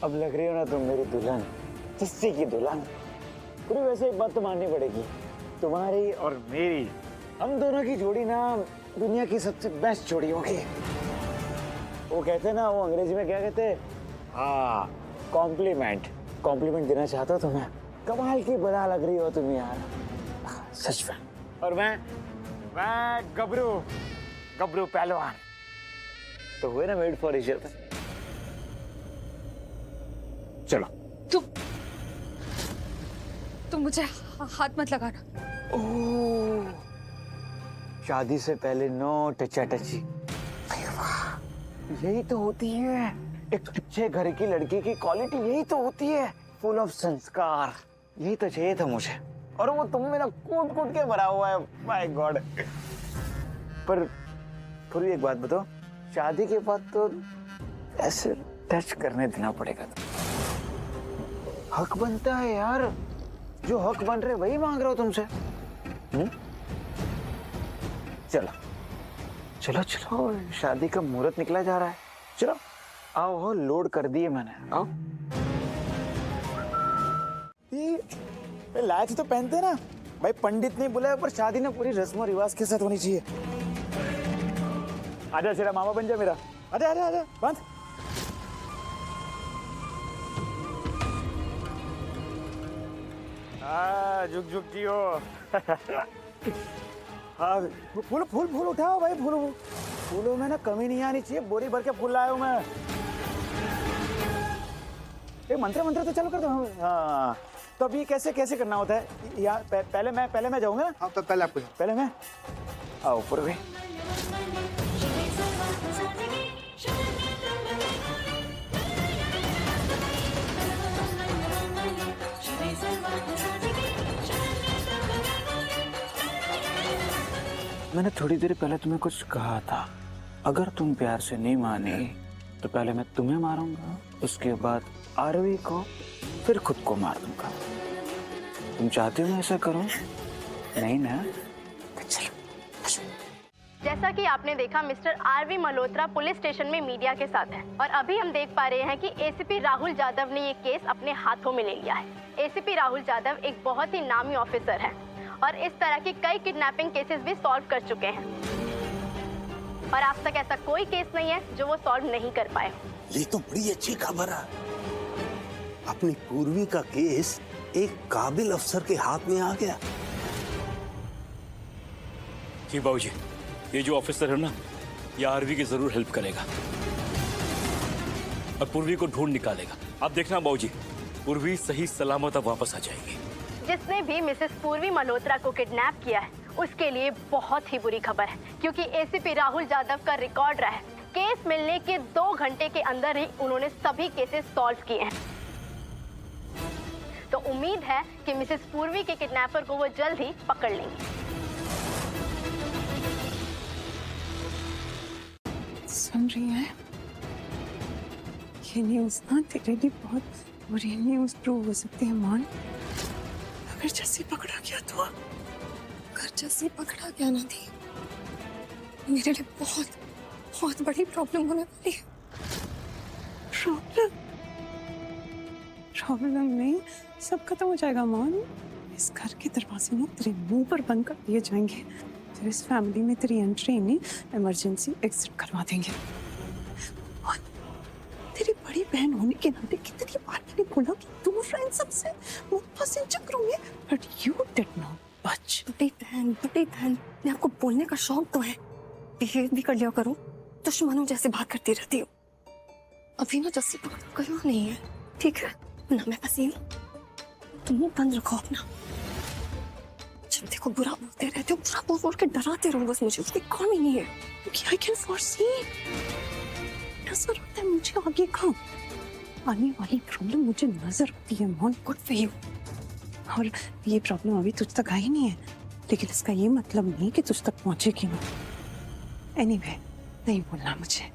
अब लग रही हो ना तुम मेरी दुल्हन, किसी की दुल्हन। पूरी वैसे एक बात तो माननी पड़ेगी, तुम्हारी और मेरी, हम दोनों की जोड़ी ना दुनिया की सबसे बेस्ट जोड़ी होगी। वो कहते हैं ना, वो अंग्रेजी में क्या कहते हैं, हाँ कॉम्प्लीमेंट। कॉम्प्लीमेंट देना चाहता हूँ तुम्हें, कमाल की बड़ा लग रही हो तुम यार, सच में। और मैं गबरू पहलवान, तो हुए ना मेड फॉर ईच अदर। चलो। तुम मुझे हाथ मत लगाना। ओह, शादी से पहले नो टचाटची। यही तो होती है एक अच्छे घर की लड़की की क्वालिटी, यही तो होती है, फुल ऑफ संस्कार। यही तो चाहिए था मुझे, और वो तुम मेरा कूट कूट के भरा हुआ है, माय गॉड। पर फिर एक बात बताओ, शादी के बाद तो ऐसे टच करने देना पड़ेगा। हक बनता है यार, जो हक बन रहे वही मांग रहा हूं तुमसे। चलो चलो चलो, शादी का मुहूर्त निकला जा रहा है, चलो आओ। हो लोड कर दिए मैंने, आओ। ये लाच तो पहनते ना भाई, पंडित नहीं बुलाया पर शादी ना पूरी रस्म और रिवाज के साथ होनी चाहिए। आजा तेरा मामा बन जा मेरा, आजा आजा आजा, बंद। झुक झुक जियो। हाँ, फूल फूल फूल उठाओ भाई, फूलों में ना कमी नहीं आनी चाहिए, बोरी भर के फूल लाया हूं मैं। एक मंत्र तो चालू कर दो। हाँ, तो अब ये कैसे करना होता है? या पहले मैं जाऊंगा ना? हाँ, तो पहले मैं आओ पूर्वी। मैंने थोड़ी देर पहले तुम्हें कुछ कहा था, अगर तुम प्यार से नहीं माने तो पहले मैं तुम्हें मारूंगा, उसके बाद आरवी को, फिर खुद को मार दूंगा। तुम चाहते हो मैं ऐसा करूं? नहीं ना? चलो। जैसा कि आपने देखा, mister RV Malhotra police station में मीडिया के साथ हैं और अभी हम देख पा रहे हैं कि एसीपी राहुल यादव ने ये केस अपने हाथों में ले लिया है। एसीपी राहुल यादव एक बहुत ही नामी ऑफिसर हैं और इस तरह की कई किडनैपिंग केसेस भी सॉल्व कर चुके हैं और आज तक ऐसा कोई केस नहीं है जो वो सॉल्व नहीं कर पाए। ये तो बड़ी अच्छी खबर है, अपनी पूर्वी का केस एक काबिल अफसर के हाथ में आ गया। जी बाबूजी, ये जो ऑफिसर है ना, ये आरवी की जरूर हेल्प करेगा और पूर्वी को ढूंढ निकालेगा। आप देखना बाबूजी, पूर्वी सही सलामत वापस आ जाएगी। जिसने भी मिसेस पूर्वी मल्होत्रा को किडनैप किया है उसके लिए बहुत ही बुरी खबर है, क्योंकि एसीपी राहुल यादव का रिकॉर्ड रहा है, केस मिलने के 2 घंटे के अंदर ही उन्होंने सभी केसेस सॉल्व किए हैं। तो उम्मीद है कि मिसेस पूर्वी के किडनैपर को वो जल्द ही पकड़ लेंगे। सुन रही है? ये न्यूज़ ना तेरे लिए बहुत बुरी न्यूज़ प्रूव हो सकती है मान। अगर जैसे पकड़ा गया तो, अगर जैसे पकड़ा गया ना थी, मेरे लिए बहुत बड़ी प्रॉब्लम होने वाली है। प्रॉब्लम नहीं, सब खत्म हो जाएगा मान। इस घर के दरवाजे ना तेरे मुंह पर बंद कर दिए जाएंगे, फिर इस फैमिली में तेरी एंट्री नहीं, इमरजेंसी एग्जिट करवा देंगे। और तेरी बड़ी बहन होने के नाते कितनी बार मैंने बोला कि दूर रह सबसे, मुझ फंसे चक्रों में, बट यू डिड नॉट बच। बड़ी बहन, मैं आपको बोलने का शौक तो है, बिहेव भी कर लिया करो, दुश्मनों जैसे बात करती रहती हो। अभी ना जैसे पकड़ कहीं नहीं है, ठीक है ना? मैं फंसी हूँ, तुम मुंह बंद रखो अपना। जब देखो बुरा बोलते रहते हो, बुरा बोल के डराते रहो बस, मुझे उसकी काम ही नहीं है। क्योंकि आई कैन फोरसी, नजर होता है मुझे आगे का आने वाली प्रॉब्लम, मुझे नजर होती है मॉन। Good for you. और ये प्रॉब्लम अभी तुझ तक आई नहीं है, लेकिन इसका ये मतलब नहीं कि तुझ तक पहुंचेगी ना। एनीवे, नहीं बोलना मुझे,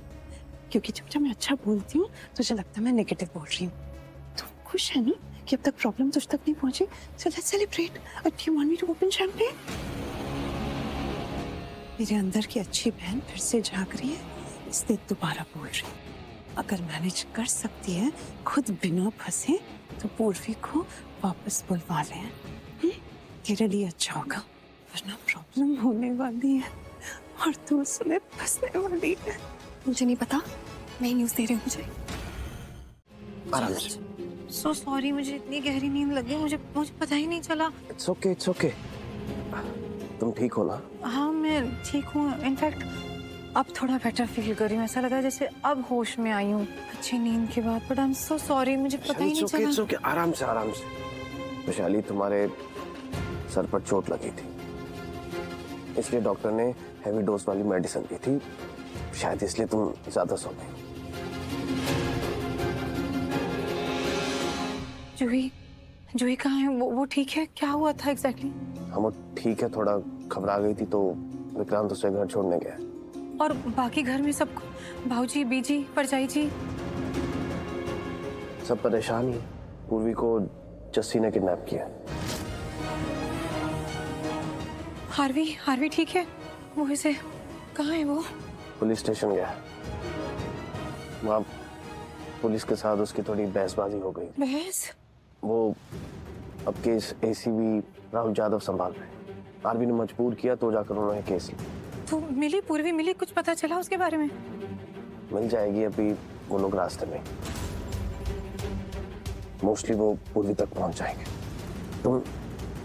क्योंकि जब मैं अच्छा बोलती हूँ तुझे लगता है मैं नेगेटिव बोल रही हूँ। तुम खुश है ना कि अब तक प्रॉब्लम तुझ तक नहीं पहुंची? So let's celebrate. Do you want me to open champagne? मेरे अंदर की अच्छी बहन फिर से जाग रही है, इसलिए दोबारा बोल रही हूँ। अगर मैनेज कर सकती है खुद बिना फंसे तो पूर्वी को वापस बुलवा लें। तेरे लिए अच्छा होगा, वरना प्रॉब्लम होने वाली है और तू उसमें फंसने वाली है। मुझे नहीं पता, मैं न्यूज़ दे रही हूँ मुझे। आराम से। सो सॉरी, मुझे इतनी गहरी नींद लगी, मुझे पता ही नहीं चला। It's okay, it's okay. तुम ठीक हो ना? हाँ मैं ठीक हूँ, इनफैक्ट अब थोड़ा बेटर फील कर रही हूँ। ऐसा लगा जैसे अब होश में आई हूँ अच्छी नींद के बाद। But I am so sorry, मुझे पता ही नहीं चला। इट्स ओके, आराम से आराम से। वैशाली, तुम्हारे सर पर चोट लगी थी, इसलिए डॉक्टर ने हैवी डोज वाली मेडिसिन दी थी, शायद इसलिए तुम ज्यादा सो गई। जूही कहाँ है? वो ठीक है? क्या हुआ था एग्जैक्टली? हम वो ठीक है, थोड़ा घबरा गई थी तो विक्रांत उसे घर छोड़ने गया। और बाकी घर में सब, भाऊजी, बीजी, परजाई जी? सब परेशान ही। पूर्वी को जस्सी ने किडनैप किया। हार्वी ठीक है? वो इसे कहाँ है वो? पुलिस स्टेशन गया, वहाँ पुलिस के साथ उसकी थोड़ी बहसबाजी हो गई। बहस? वो अब केस एसीपी राहुल यादव संभाल रहे हैं। आरवी ने मजबूर किया तो जाकर उन्होंने केस लिया। तो मिली पूर्वी मिली, कुछ पता चला उसके बारे में? मिल जाएगी, अभी वो लोग रास्ते में, मोस्टली वो पूर्वी तक पहुंच जाएंगे। तुम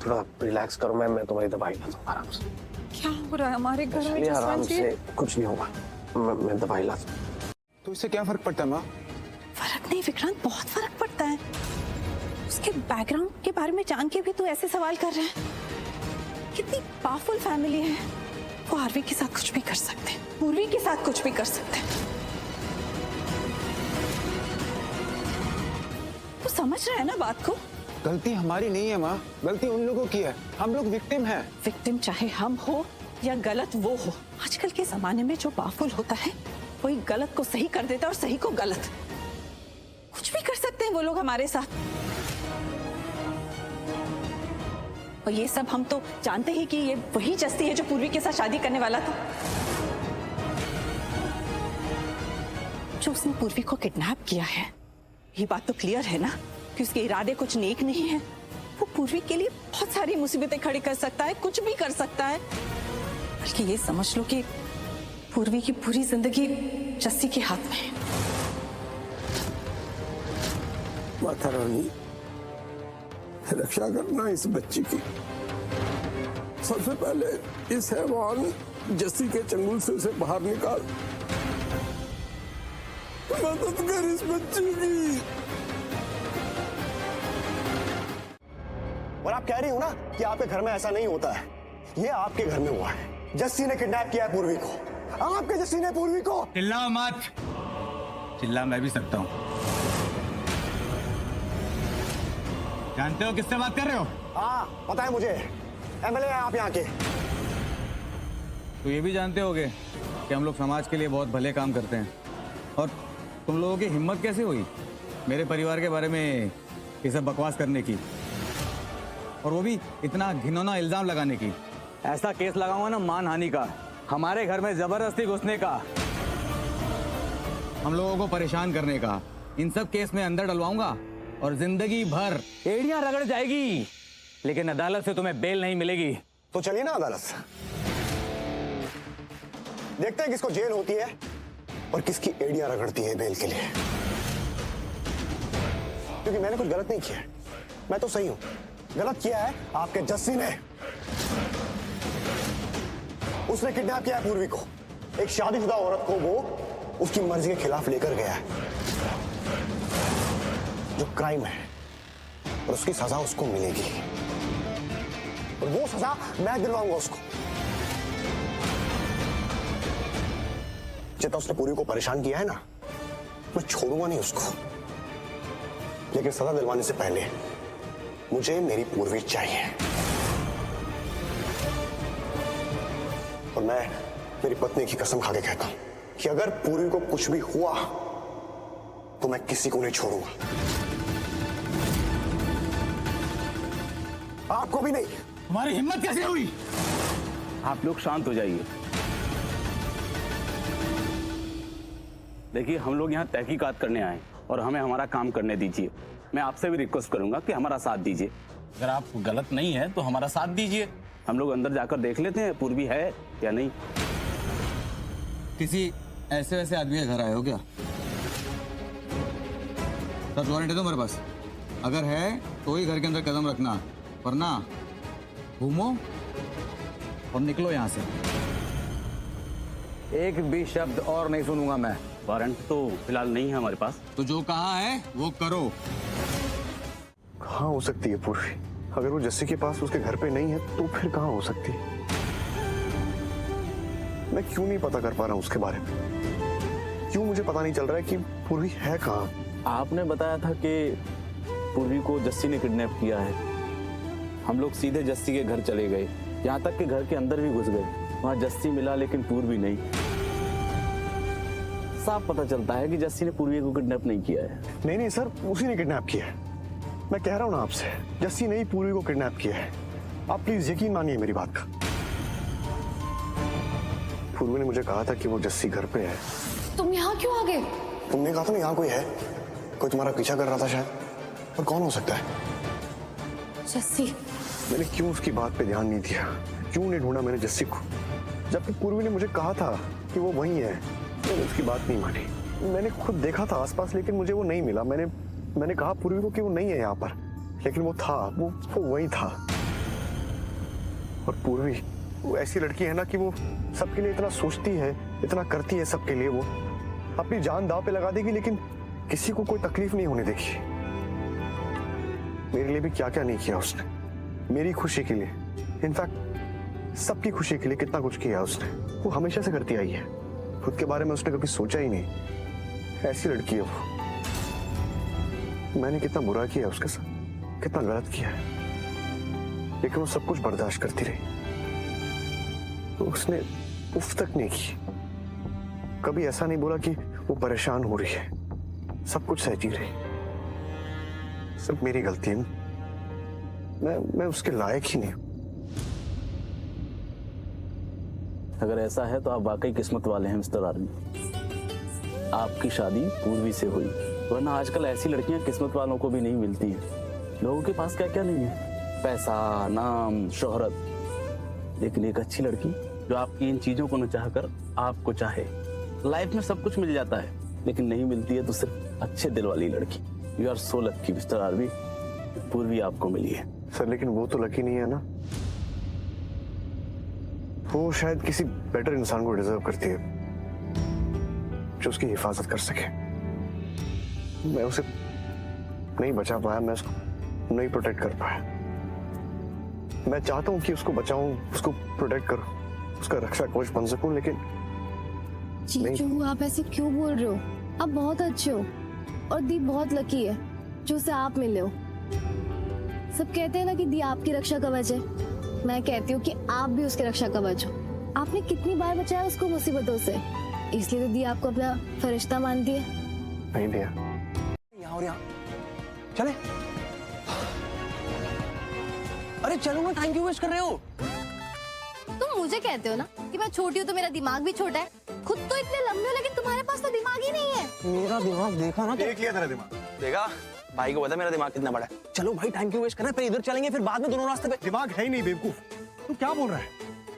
थोड़ा रिलैक्स करो, मैं तुम्हारी दवाई लाता हूँ आराम से। क्या हो रहा है हमारे घर में? आराम से, कुछ नहीं होगा, मैं दवाई लाता हूँ। तो इससे क्या फर्क पड़ता है माँ? फर्क नहीं विक्रांत, बहुत फर्क पड़ता है। उसके बैकग्राउंड के बारे में जान के भी तू ऐसे सवाल कर रहा है। कितनी पावरफुल फैमिली है, वो आरवी के साथ कुछ भी कर सकते हैं, पूर्वी के साथ कुछ भी कर सकते हैं। तू समझ रहा है ना बात को? गलती हमारी नहीं है माँ, गलती उन लोगों की है। हम लोग विक्टिम हैं। विक्टिम चाहे हम हो या गलत वो हो, आजकल के जमाने में जो पावरफुल होता है वही गलत को सही कर देता है और सही को गलत। कुछ भी कर सकते हैं वो लोग हमारे साथ। और ये सब हम तो जानते ही कि ये वही जस्सी है जो पूर्वी के साथ शादी करने वाला था, जो उसने पूर्वी को किडनैप किया है। ये बात तो क्लियर है ना कि उसके इरादे कुछ नेक नहीं है। वो पूर्वी के लिए बहुत सारी मुसीबतें खड़ी कर सकता है, कुछ भी कर सकता है। बल्कि ये समझ लो कि पूर्वी की पूरी जिंदगी जस्सी के हाथ में है। माता रानी, रक्षा करना इस बच्ची की। सबसे पहले इस हैवान जस्सी के चंगुल से उसे बाहर निकाल। मदद कर इस बच्ची की। और आप कह रही हो ना कि आपके घर में ऐसा नहीं होता है। ये आपके घर में हुआ है। जस्सी ने किडनैप किया है पूर्वी को। आपके जस्सी ने पूर्वी को। चिल्लाओ मत। चिल्ला मैं भी सकता हूँ। जानते हो किससे बात कर रहे हो? हाँ पता है मुझे, एमएलए है आप यहाँ के। तो ये भी जानते होगे कि हम लोग समाज के लिए बहुत भले काम करते हैं। और तुम लोगों की हिम्मत कैसे हुई मेरे परिवार के बारे में ये सब बकवास करने की, और वो भी इतना घिनौना इल्जाम लगाने की। ऐसा केस लगाऊंगा ना मानहानि का, हमारे घर में जबरदस्ती घुसने का, हम लोगों को परेशान करने का, इन सब केस में अंदर डलवाऊंगा और जिंदगी भर एड़ियां रगड़ जाएगी, लेकिन अदालत से तुम्हें बेल नहीं मिलेगी। तो चलिए ना अदालत, देखते हैं किसको जेल होती है और किसकी एड़ियां रगड़ती है बेल के लिए। क्योंकि मैंने कुछ गलत नहीं किया, मैं तो सही हूं। गलत किया है आपके जस्सी ने। उसने किडनैप किया है पूर्वी को। एक शादीशुदा औरत को वो उसकी मर्जी के खिलाफ लेकर गया है, जो क्राइम है, और उसकी सजा उसको मिलेगी। और वो सजा मैं दिलवाऊंगा उसको। जितना उसने पूरी को परेशान किया है ना, मैं छोड़ूंगा नहीं उसको। लेकिन सजा दिलवाने से पहले मुझे मेरी पूर्वी चाहिए। और मैं मेरी पत्नी की कसम खा के कहता हूं कि अगर पूर्वी को कुछ भी हुआ तो मैं किसी को नहीं छोड़ूंगा, आपको भी नहीं। तुम्हारी हिम्मत कैसे हुई? आप लोग शांत हो जाइए। देखिए, हम लोग यहाँ तहकीकात करने आए और हमें हमारा काम करने दीजिए। मैं आपसे भी रिक्वेस्ट करूंगा कि हमारा साथ दीजिए। अगर आप गलत नहीं है तो हमारा साथ दीजिए। हम लोग अंदर जाकर देख लेते हैं पूर्वी है या नहीं। किसी ऐसे वैसे आदमी के घर आए हो क्या? सर वारंट है तो मेरे पास, अगर है तो ही घर के अंदर कदम रखना, वरना घूमो और निकलो यहाँ से। एक भी शब्द और नहीं सुनूंगा मैं। वारंट तो फिलहाल नहीं है हमारे पास। तो जो कहा है वो करो। कहाँ हो सकती है पूर्वी? अगर वो जस्सी के पास उसके घर पे नहीं है तो फिर कहाँ हो सकती है? मैं क्यों नहीं पता कर पा रहा हूँ उसके बारे में? क्यों मुझे पता नहीं चल रहा है कि पूर्वी है कहाँ? आपने बताया था कि पूर्वी को जस्सी ने किडनैप किया है। हम लोग सीधे जस्सी के घर चले गए, यहाँ तक कि घर के अंदर भी घुस गए। वहाँ जस्सी मिला लेकिन पूर्वी नहीं। साफ पता चलता है कि जस्सी ने पूर्वी को किडनैप नहीं किया है। नहीं सर, उसी ने किडनैप किया है। मैं कह रहा हूँ ना आपसे, जस्सी ने ही पूर्वी को किडनैप किया है। आप प्लीज यकीन मानिए मेरी बात का। पूर्वी ने मुझे कहा था कि वो जस्सी घर पे है। तुम यहाँ क्यों आ गए? तुमने कहा था ना यहाँ कोई है, कोई तुम्हारा पीछा कर रहा था शायद। और कौन हो सकता है? जस्सी। मैंने क्यों उसकी बात पे ध्यान नहीं दिया? क्यों नहीं ढूंढा मैंने जस्सी को? जबकि पूर्वी ने मुझे कहा था कि वो वहीं है। मैंने उसकी बात नहीं मानी। मैंने खुद देखा था आसपास, लेकिन मुझे वो नहीं मिला। मैंने कहा पूर्वी को कि वो नहीं है यहाँ पर, लेकिन वो था, वो वहीं था। और पूर्वी वो ऐसी लड़की है ना कि वो सबके लिए इतना सोचती है, इतना करती है सबके लिए। वो अपनी जान दांव पे लगा देगी लेकिन किसी को कोई तकलीफ नहीं होने देगी। मेरे लिए भी क्या क्या नहीं किया उसने, मेरी खुशी के लिए, इनफैक्ट सबकी खुशी के लिए कितना कुछ किया उसने। वो हमेशा से करती आई है। खुद के बारे में उसने कभी सोचा ही नहीं। ऐसी लड़की है वो। मैंने कितना बुरा किया उसके साथ, कितना गलत किया है, लेकिन वो सब कुछ बर्दाश्त करती रही। तो उसने उफ तक नहीं की। कभी ऐसा नहीं बोला कि वो परेशान हो रही है। सब कुछ सहती रही। सब मेरी गलती है। मैं उसके लायक ही नहीं हूं। अगर ऐसा है तो आप वाकई किस्मत वाले हैं मिस्टर आर्मी। आपकी शादी पूर्वी से हुई, वरना आजकल ऐसी लड़कियां किस्मत वालों को भी नहीं मिलती हैं। लोगों के पास क्या क्या नहीं है, पैसा, नाम, शोहरत, लेकिन एक अच्छी लड़की जो आपकी इन चीजों को न चाहकर आपको चाहे। लाइफ में सब कुछ मिल जाता है, लेकिन नहीं मिलती है तो सिर्फ अच्छे दिल वाली लड़की। You are so lucky mister army, Purvi आपको मिली है। सर लेकिन वो तो लकी नहीं है ना। वो शायद किसी बेटर इंसान को डिजर्व करती है जो उसकी हिफाजत कर सके। मैं उसे नहीं बचा पाया, मैं उसको नहीं प्रोटेक्ट कर पाया। मैं चाहता हूं कि उसको बचाऊं, उसको प्रोटेक्ट करूं, उसका रक्षा कवच बन सकूं, लेकिन जीजू आप ऐसे क्यों बोल रहे हो? आप बहुत अच्छे हो और दी बहुत लकी है जो उसे आप मिले हो। सब कहते हैं ना कि दी आपकी रक्षा कवच है। मैं कहती हूँ कि आप भी उसके रक्षा कवच हो। आपने कितनी बार बचाया उसको मुसीबतों से, इसलिए तो दी आपको अपना फरिश्ता मानती है। नहीं दिया। यहाँ और यहाँ चले। अरे चलो ना, टाइम क्यों वेस्ट कर रहे हो? तुम मुझे कहते हो ना कि मैं छोटी हूँ तो मेरा दिमाग भी छोटा है। खुद तो इतने लंबे हो लेकिन तुम्हारे पास तो दिमाग ही नहीं है। मेरा दिमाग देखा ना, देख लिया तेरा दिमाग। देखा भाई को पता मेरा दिमाग कितना बड़ा है। चलो भाई, टाइम क्यों वेस्ट कर रहे हैं? फिर इधर चलेंगे, फिर बाद में दोनों रास्ते पे। दिमाग है ही नहीं बेवकूफ। तू क्या बोल रहा है?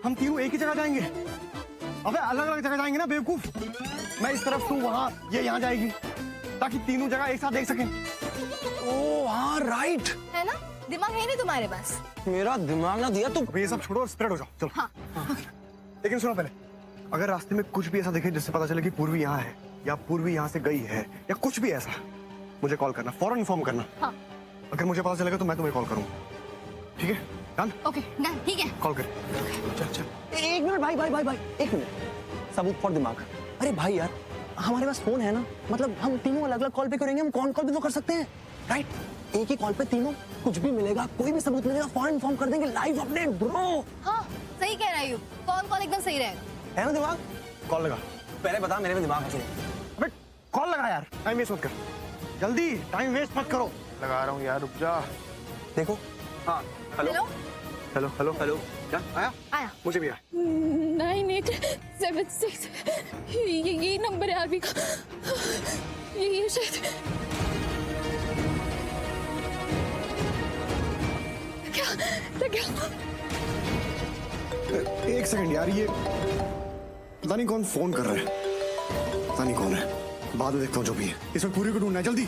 हम तीनों एक ही जगह जाएंगे? अबे अलग अलग जगह जाएंगे ना बेवकूफ। मैं इस तरफ, तू वहाँ, ये यहाँ जाएगी, ताकि तीनों जगह एक साथ देख सकें। ओह हाँ, राइट है ना, दिमाग है नहीं तुम्हारे पास। मेरा दिमाग ना दिया तुम। ये सब छोड़ो और स्प्रेड हो जाओ, चलो। हाँ। लेकिन सुनो पहले, अगर रास्ते में कुछ भी ऐसा दिखे जिससे पता चले कि पूर्वी यहाँ है या पूर्वी यहाँ से गई है या कुछ भी ऐसा, मुझे कॉल करना, फौरन इन्फॉर्म करना। हाँ। अगर मुझे पता चलेगा तो मैं तुम्हें कॉल करूंगा, ठीक है? डन? ओके डन, ठीक है। कॉल कर। चल चल, एक मिनट भाई भाई भाई भाई, एक मिनट। सबूत फॉर दिमाग। अरे भाई यार, हमारे पास फोन है ना, मतलब हम तीनों अलग अलग कॉल पे करेंगे, हम कौन कॉल पे तो कर सकते हैं, राइट? एक ही कॉल पे तीनों, कुछ भी मिलेगा, कोई भी सबूत मिलेगा, फौरन इन्फॉर्म कर देंगे। Live update bro. हाँ सही कह रहा है, कॉल एकदम सही रहेगा। है ना दिमाग? कॉल लगा। पहले बता, मेरे में दिमाग है। अबे कॉल लगा यार, टाइम वेस्ट मत कर, जल्दी, टाइम वेस्ट मत करो। लगा रहा हूँ यार, रुक जा। देखो। हाँ hello hello hello hello hello. क्या आया? आया। मुझे भी आया। नहीं 9876 ये नंबर है आरवी का। ये शायद क्या लग गया? एक सेकंड यार, ये पता नहीं कौन फोन कर रहा है, पता नहीं कौन है, बाद में देखता हूँ जो भी है। इसमें पूरी को ढूंढना है, जल्दी।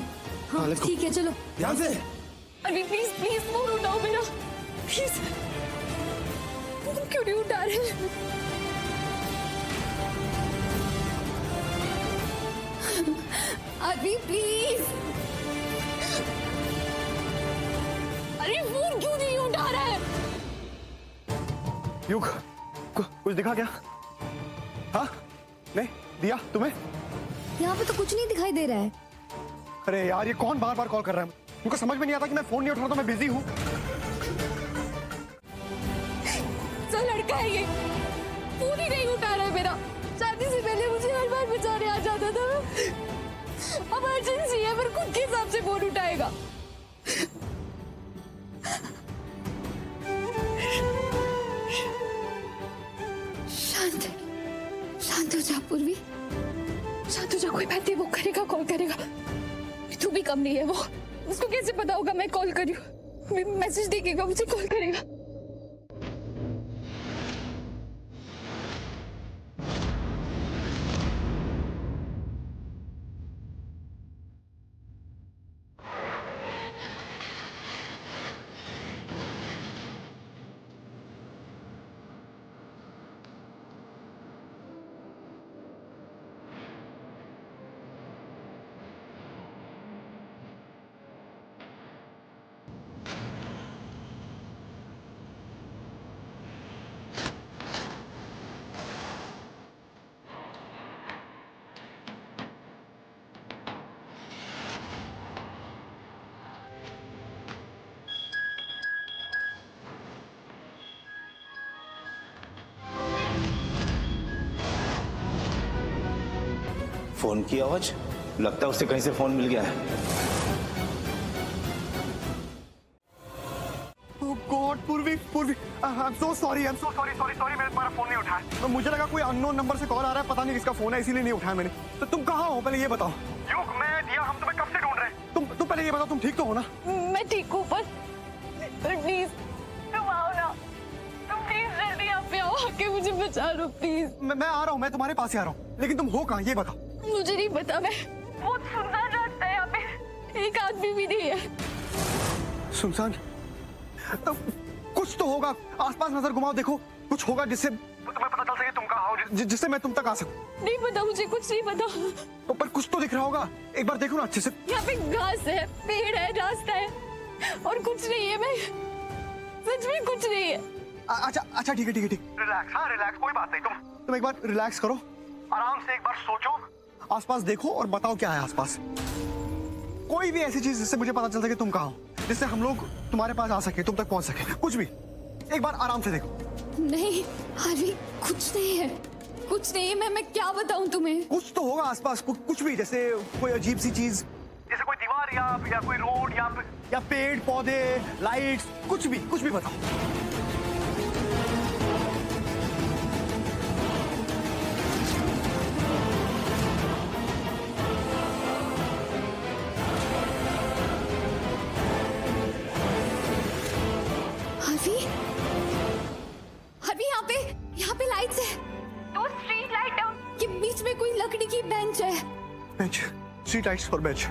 हाँ let's go। ठीक है चलो। ध्यान से। अरे प्लीज प्लीज फोन उठाओ मेरा, प्लीज। फोन क्यों नहीं उठा रहे? अभी प्लीज। अरे फोन क्यों नहीं उठा रहा है? युग, कुछ दिखा क्या? हाँ? नहीं दिया तुम्हें? यहाँ पे तो कुछ नहीं दिखाई दे रहा है। अरे यार, ये कौन बार बार कॉल कर रहा है? उनको समझ में नहीं आता कि मैं फोन नहीं उठा रहा, तो मैं बिजी हूँ। जो लड़का है ये फोन ही नहीं उठा रहा है मेरा। शादी से पहले मुझे हर बार बचाने आ जाता था, अब अर्जेंसी है, पर खुद के हिसाब से फोन उठाएगा। शांत शांत हो जा पूर्वी, शांत हो जा। कोई बात नहीं, वो करेगा, कॉल करेगा। तू भी कम नहीं है, वो उसको कैसे पता होगा मैं कॉल करी हूँ? मैसेज देखेगा, मुझे कॉल करेगा। फोन की आवाज, लगता है उसे कहीं से फोन मिल गया है। Oh God, पूर्वी, I'm so sorry, sorry, मैंने तुम्हारा फोन नहीं उठाया। मुझे लगा कोई अननोन नंबर से कॉल आ रहा है, पता नहीं किसका फोन है, इसीलिए नहीं उठाया मैंने। तो तुम कहाँ हो, पहले ये बताओ। युग, मैं दिया, हम तुम्हें कब से ढूंढ रहे हैं। तुम पहले ये बताओ, तुम ठीक तो हो ना? मैं ठीक हूँ, पर प्लीज तुम आओ ना, तुम प्लीज जल्दी यहाँ पे आओ, आके मुझे बचा लो प्लीज। मैं आ रहा हूँ, मैं तुम्हारे पास ही आ रहा हूँ, लेकिन तुम हो कहाँ ये बताओ। मुझे नहीं पता, मैं बहुत सुनसान रास्ता है यहाँ पे, एक आदमी भी नहीं है। सुनसान? तो कुछ तो होगा, आसपास नजर घुमाओ, देखो कुछ होगा जिससे तुम्हें पता चल सके तुम कहाँ हो, जिससे मैं तुम तक आ सकूं। नहीं पता, मुझे कुछ नहीं पता। तो पर कुछ तो दिख रहा होगा, एक बार देखो ना अच्छे से। यहाँ पे घास है, पेड़ है, रास्ता है, और कुछ नहीं है। मैं सच में कुछ नहीं है। अच्छा ठीक है। रिलैक्स, हाँ रिलैक्स, कोई बात नहीं। तुम एक बार रिलैक्स करो, आराम से एक बार सोचो, आसपास देखो और बताओ क्या है आसपास। कोई भी ऐसी चीज जिससे मुझे पता चल सके तुम कहाँ हो, जिससे हम लोग तुम्हारे पास आ सके, तुम तक पहुंच सके, कुछ भी। एक बार आराम से देखो। नहीं अरे कुछ नहीं है, कुछ नहीं है। मैं क्या बताऊं तुम्हें? कुछ तो होगा आसपास, कुछ भी, जैसे कोई अजीब सी चीज, जैसे कोई दीवार या कोई रोड या पेड़ पौधे, लाइट्स, कुछ भी बताओ। अभी यहाँ पे लाइट्स है, 2 स्ट्रीट लाइट है, के बीच में कोई लकड़ी की बेंच है। Bench, street lights for bench.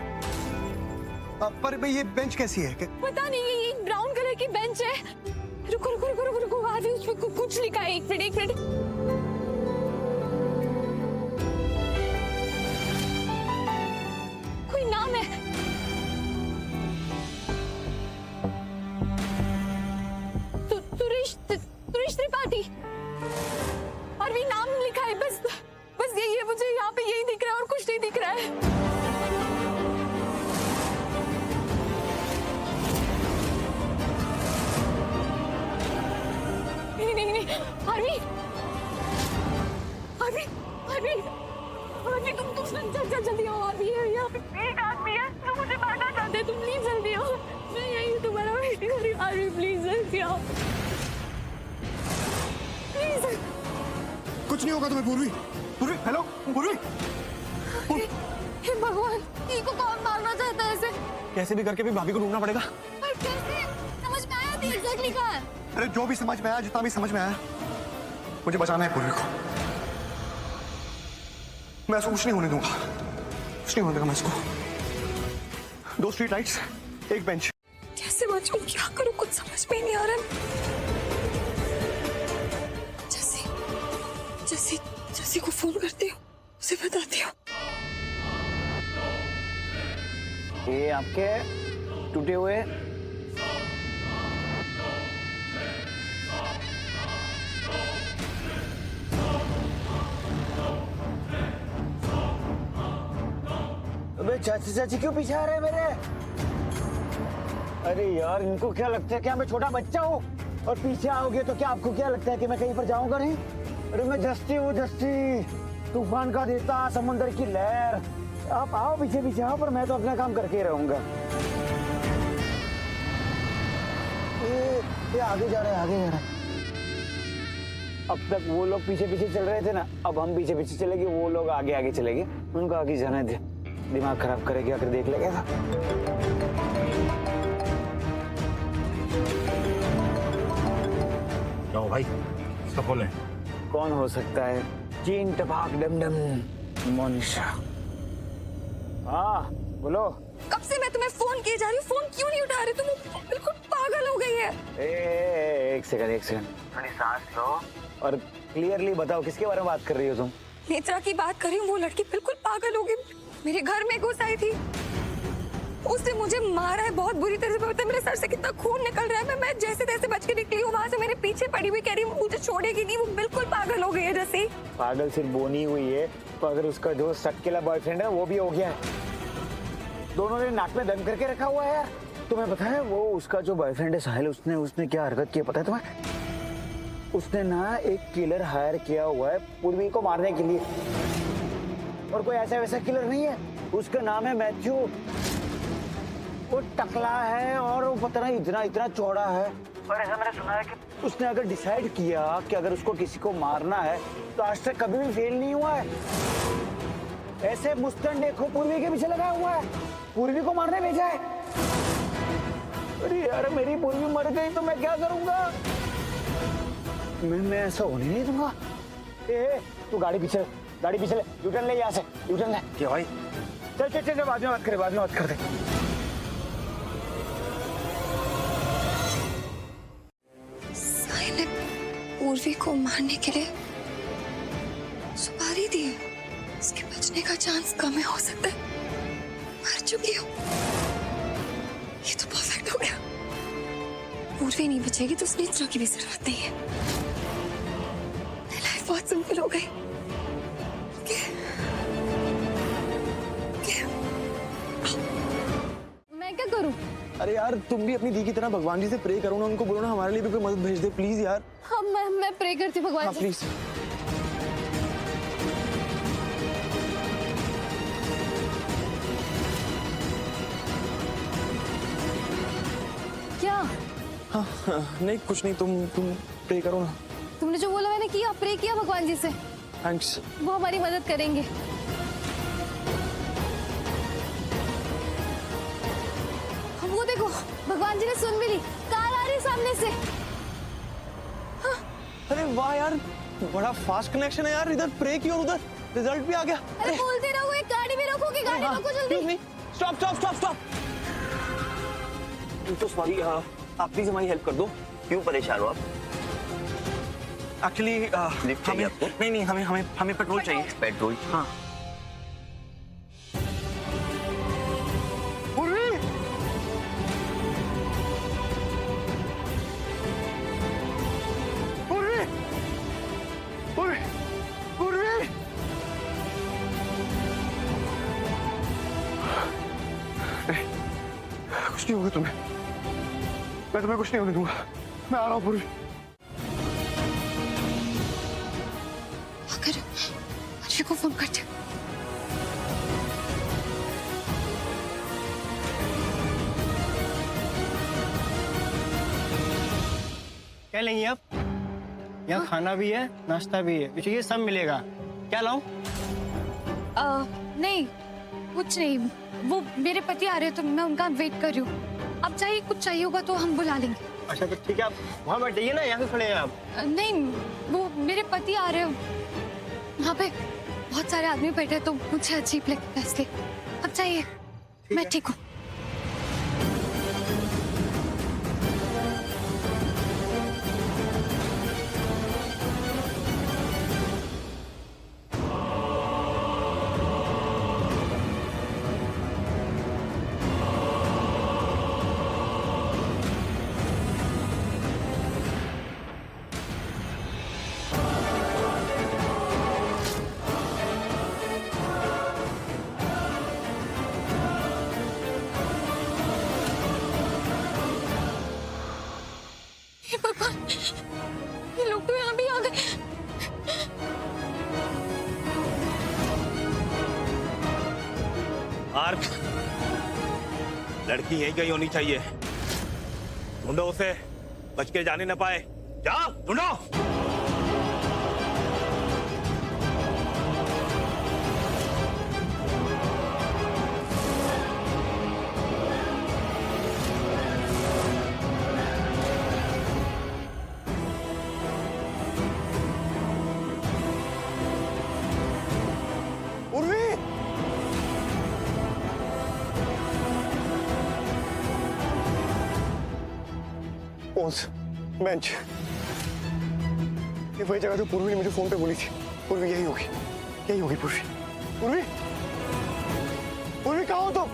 पर भाई ये बेंच कैसी है? पता नहीं, ये ब्राउन कलर की बेंच है। रुको आगे उसमें कुछ लिखा है। एक मिनट कोई नाम है। सुरेश त्रिपाठी, और भी नाम लिखा है। बस यही है, मुझे यहाँ पे यही दिख रहा है और कुछ नहीं दिख रहा है। नहीं आरवी तुम जल्दी आओ। आरवी है यहाँ पे, एक आदमी है जो मुझे मारना चाहते हैं। तुम प्लीज जल्दी आओ, मैं यही हूँ, तुम्हारा वेट कर रही हूँ। आरवी प्लीज जल्दी आओ, प्लीज। कुछ नहीं होगा तुम्हें पूर्वी। पूर्वी, हेलो पूर्वी। हे भगवान, ई को कौन मारना चाहता है ऐसे? कैसे भी करके भी भाभी को ढूंढना पड़ेगा। पर कैसे? समझ में आया थी एग्जैक्टली कहाँ है? अरे जो भी समझ में आया, जितना भी समझ में आया, मुझे बचाना है पूर्वी को। मैं ऐसा कुछ नहीं होने दूंगा, कुछ नहीं होने दूंगा मैं इसको। 2 स्ट्रीट लाइट्स, 1 बेंच। कैसे बचूं, क्या करूं, कुछ समझ में नहीं आ रहा। जैसी को फोन करती हूँ, उसे बताती हूँ। ये आपके टूटे हुए अबे चाची क्यों पीछे आ रहे हैं मेरे? अरे यार, इनको क्या लगता है कि मैं छोटा बच्चा हूँ और पीछे आओगे तो क्या आपको क्या लगता है कि मैं कहीं पर जाऊंगा नहीं? अरे मैं जस्टी हूँ, जस्टी, तूफान का देता, समुद्र की लहर। आप आओ पीछे पीछे आओ, पर मैं तो अपना काम करके ही रहूंगा। ये आगे जा रहा है, आगे जा रहा है। अब तक वो लोग पीछे पीछे चल रहे थे ना, अब हम पीछे पीछे चलेंगे, वो लोग आगे आगे चलेंगे। उनको आगे जाने दे, दिमाग खराब करेगी, आकर देख लेगा। जाओ भाई, इसका बोले कौन हो सकता है? चीन टपाक डमडम मोनिशा। हाँ बोलो। कब से मैं तुम्हें फोन किए जा रही हूँ, फोन क्यों नहीं उठा रहे? तुम बिल्कुल पागल हो गई है। एक सेकंड, थोड़ी सांस लो और क्लियरली बताओ किसके बारे में बात कर रही हो तुम? नेत्रा की बात कर रही हूँ। वो लड़की बिल्कुल पागल हो गई, मेरे घर में घुस आई थी, उसने मुझे मारा है बहुत बुरी तरह से। पता है मेरे सर से कितना खून निकल रहा है। मैं जैसे तैसे बच के निकली हूँ वहाँ से। मेरे पीछे पड़ी हुई, कह रही मुझे छोड़ेगी नहीं। वो बिल्कुल पागल हो गई है जैसे। पागल सिर्फ बोनी हुई है, तो अगर उसका जो सटकेला बॉयफ्रेंड है वो भी हो गया है। दोनों ने नाक में दम करके रखा हुआ है यार। तुम्हें पता है वो उसका जो बॉयफ्रेंड है साहिल, उसने क्या हरकत की पता है तुम्हें? उसने ना एक किलर हायर किया हुआ है पूर्वी को मारने के लिए, और कोई ऐसा वैसा किलर नहीं है। उसका नाम है मैथ्यू। वो टकला है और वो पता नहीं इतना चौड़ा है। और ऐसा मैंने सुना है कि उसने अगर डिसाइड किया कि अगर उसको किसी को मारना है तो आज तक कभी भी फेल नहीं हुआ है। ऐसे मुस्तन देखो पूर्वी के पीछे लगा हुआ है, पूर्वी को मारने भेजा है। अरे यार, मेरी पूर्वी मर गई तो मैं क्या करूंगा? मैं ऐसा होने नहीं दूंगा। तू गाड़ी पीछे ले, यूटर्न ले, यहाँ से यूटर्न ले। क्या भाई? चल बाद में बात कर दे। साहिल ने पूर्वी को मारने के लिए सुपारी दी, उसके बचने का चांस कम है, हो सकता है मर चुकी हो। ये तो परफेक्ट हो गया। पूर्वी नहीं बचेगी तो उसने इतना की भी जरूरत नहीं है। लाइफ बहुत सिंपल हो गई। मैं क्या करूं? अरे यार, तुम भी अपनी दी की तरह भगवान जी से प्रे करो ना, उनको बोलो ना हमारे लिए भी कोई मदद भेज दे प्लीज यार। हाँ, मैं प्रे करती हूँ भगवान हाँ से। प्लीज। क्या? हाँ, नहीं कुछ नहीं, तुम प्रे करो ना। तुमने जो बोला मैंने किया, प्रे किया भगवान जी से। थैंक्स। वो हमारी मदद करेंगे। वो देखो, भगवान जी ने सुन भी ली, कार आ रही है सामने से। अरे वाह यार, बड़ा फास्ट कनेक्शन है यार। इधर प्रे की और उधर रिजल्ट भी आ गया। अरे बोलते रहो, एक गाड़ी में रोकोगे, गाड़ी रोको जल्दी। स्टॉप। तो सॉरी, आप प्लीज हमारी हेल्प कर दो। क्यों परेशान हो आप? एक्चुअली नहीं, हमें पेट्रोल चाहिए। पेट्रोल? हाँ। कुछ नहीं होगा तुम्हें, मैं तुम्हें कुछ नहीं होने दूंगा। मैं आ रहा हूँ पूर्वी। अगर अर्वी को फोन करते। क्या लेंगी आप? यहाँ खाना भी है, नाश्ता भी है, ये सब मिलेगा। क्या लाऊं? नहीं कुछ नहीं, वो मेरे पति आ रहे हैं तो मैं उनका वेट कर रही हूँ। अब चाहिए कुछ चाहिए होगा तो हम बुला लेंगे। अच्छा तो ठीक है, आप वहाँ बैठिए ना, यहाँ पे खड़े हैं आप। नहीं वो मेरे पति आ रहे हैं, वहाँ पे बहुत सारे आदमी बैठे हैं तो मुझे अजीब लगता है इसलिए। अब चाहिए, मैं ठीक हूँ। भगवान, ये लोग तो यहाँ भी आ गए। आर्क, लड़की यही कहीं होनी चाहिए। ढूंढो उसे, बच के जाने न पाए। जाओ ढूंढो। बेंच, ये वही जगह जो पूर्वी ने मुझे फोन पे बोली थी। पूर्वी यही होगी, यही होगी पूर्वी। पूर्वी, पूर्वी कहाँ हो तुम?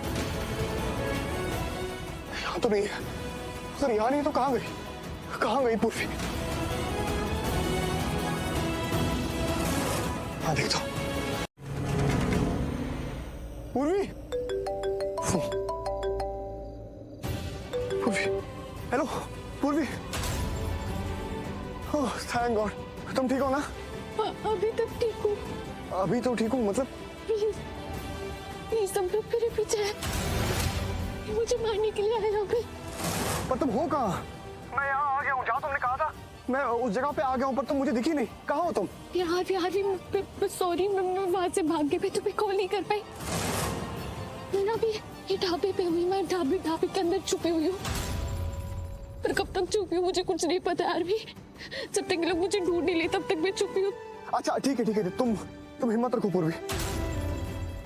यहाँ तो नहीं है। अगर यहाँ नहीं तो कहाँ गई? कहाँ गई पूर्वी? हाँ देख दो। पूर्वी, पूर्वी, हेलो पूर्वी। ओह थैंक गॉड, तुम ठीक हो ना? अभी तक ठीक हूँ। अभी तो ठीक हूँ मतलब? प्लीज सब लोग मेरे पीछे हैं, मुझे मारने के लिए आए लोग। पर तुम हो कहाँ? मैं यहाँ आ गया हूँ, जहाँ तुमने कहा था। मैं उस जगह पे आ गया हूँ पर तुम मुझे दिखी नहीं। कहाँ हो तुम? यार सॉरी, मैं वहाँ से भाग के तुम्हें कॉल नहीं कर पाई। मैं ना भी ये ढाबे पे हुई, मैं ढाबे के अंदर छुपी हुई हूँ। पर कब तक छुपी हूँ मुझे कुछ नहीं पता यार भी। जब तक लोग मुझे ढूंढ नहीं ले तब तक मैं छुपी हूँ। अच्छा ठीक है ठीक है, तुम हिम्मत रखो पूर्वी,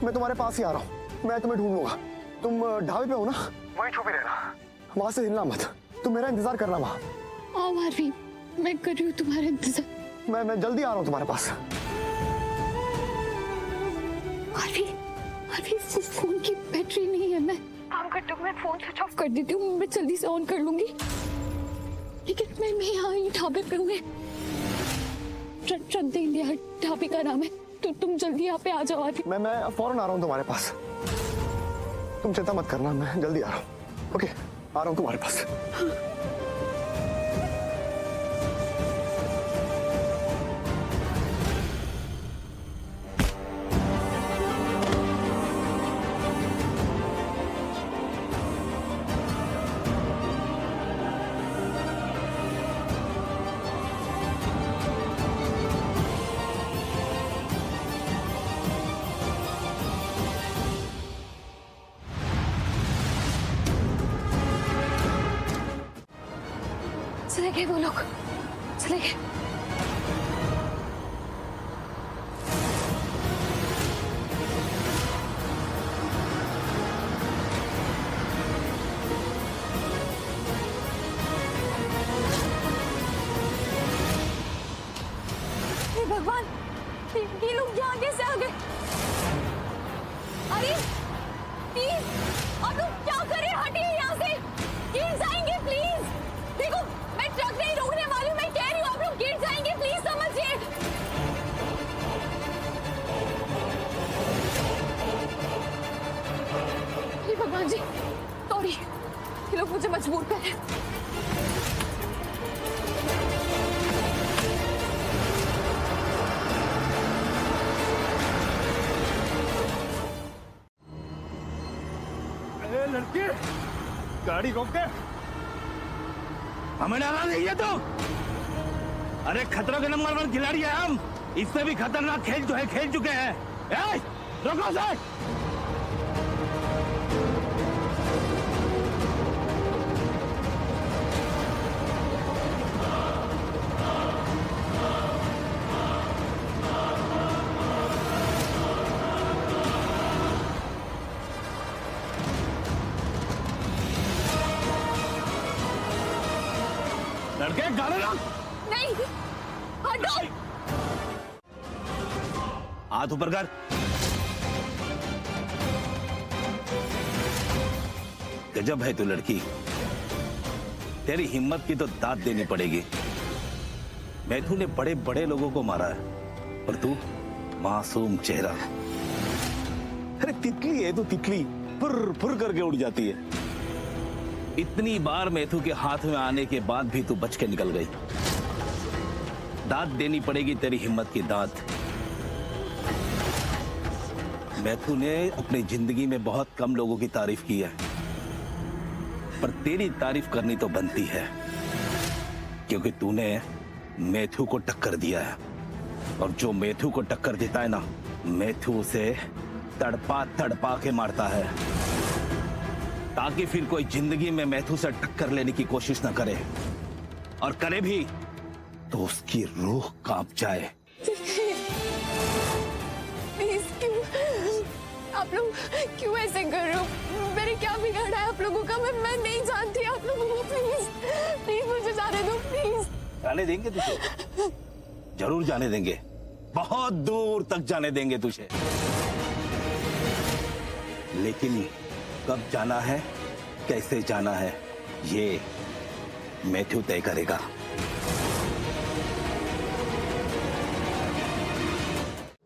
मैं तुम्हारे पास ही आ रहा हूँ। मैं तुम्हें ढूंढ लूंगा। तुम ढाबे पे हो ना? वहीं छुपी रहना, वहां से हिलना मत। तुम मेरा इंतजार करना वहां। आओ आरवी, मैं कर रही हूँ तुम्हारा इंतजार। मैं जल्दी आ रहा हूँ तुम्हारे पास। आरवी फोन की बैटरी नहीं है। मैं काम करती हूँ, मैं फोन स्विच ऑफ कर देती हूँ, मैं जल्दी से ऑन कर लूंगी। लेकिन मैं यहाँ ही ढाबे पे हूँ। श्रद्धा इंडिया ढाबे का नाम है, तो तुम जल्दी यहाँ पे आ जाओ। आरवी मैं फौरन आ रहा हूँ तुम्हारे पास। तुम चिंता मत करना, मैं जल्दी आ रहा हूँ। ओके, आ रहा हूँ तुम्हारे पास। चले गए वो लोग, चले गए। हे भगवान, ये लोग यहाँ कैसे आ गए? अरे प्लीज, आप लोग क्या कर रहे हैं? हटिए यहाँ से, गिर जाएंगे प्लीज। देखो मैं ट्रक नहीं रोकने वाली हूँ, मैं कह रही हूँ आप लोग गिर जाएंगे, प्लीज समझिए। हे भगवान जी, सॉरी, ये लोग मुझे मजबूर कर रहे हैं। अरे लड़की, गाड़ी रोक दे। हमें डरा नहीं है तू? अरे खतरों के नंबर 1 खिलाड़ी है हम। इससे भी खतरनाक खेल जो है खेल चुके हैं। ए, रोको सर। लड़के गाने ना। नहीं, हटो। हाथ ऊपर कर। गजब है तू लड़की, तेरी हिम्मत की तो दाद देनी पड़ेगी। मैथु ने बड़े बड़े लोगों को मारा है और तू मासूम चेहरा। अरे तितली है तू, तितली फुर फुर करके उड़ जाती है। इतनी बार मैथु के हाथ में आने के बाद भी तू बच के निकल गई। दाद देनी पड़ेगी तेरी हिम्मत की दाद। मैथु ने अपनी जिंदगी में बहुत कम लोगों की तारीफ की है, पर तेरी तारीफ करनी तो बनती है, क्योंकि तूने मैथु को टक्कर दिया है। और जो मैथु को टक्कर देता है ना, मैथु उसे तड़पा तड़पा के मारता है, ताकि फिर कोई जिंदगी में मैथु से टक्कर लेने की कोशिश ना करे, और करे भी तो उसकी रूह कांप जाए। प्लीज, क्यों आप लोग क्यों ऐसे कर रहे हो? मैंने क्या बिगाड़ा है आप लोगों का? मैं नहीं जानती आप लोगों को। प्लीज प्लीज मुझे जाने दो, प्लीज। जाने देंगे तुझे, जरूर जाने देंगे, बहुत दूर तक जाने देंगे तुझे, लेकिन कब जाना है, कैसे जाना है, ये मैथ्यू तय करेगा।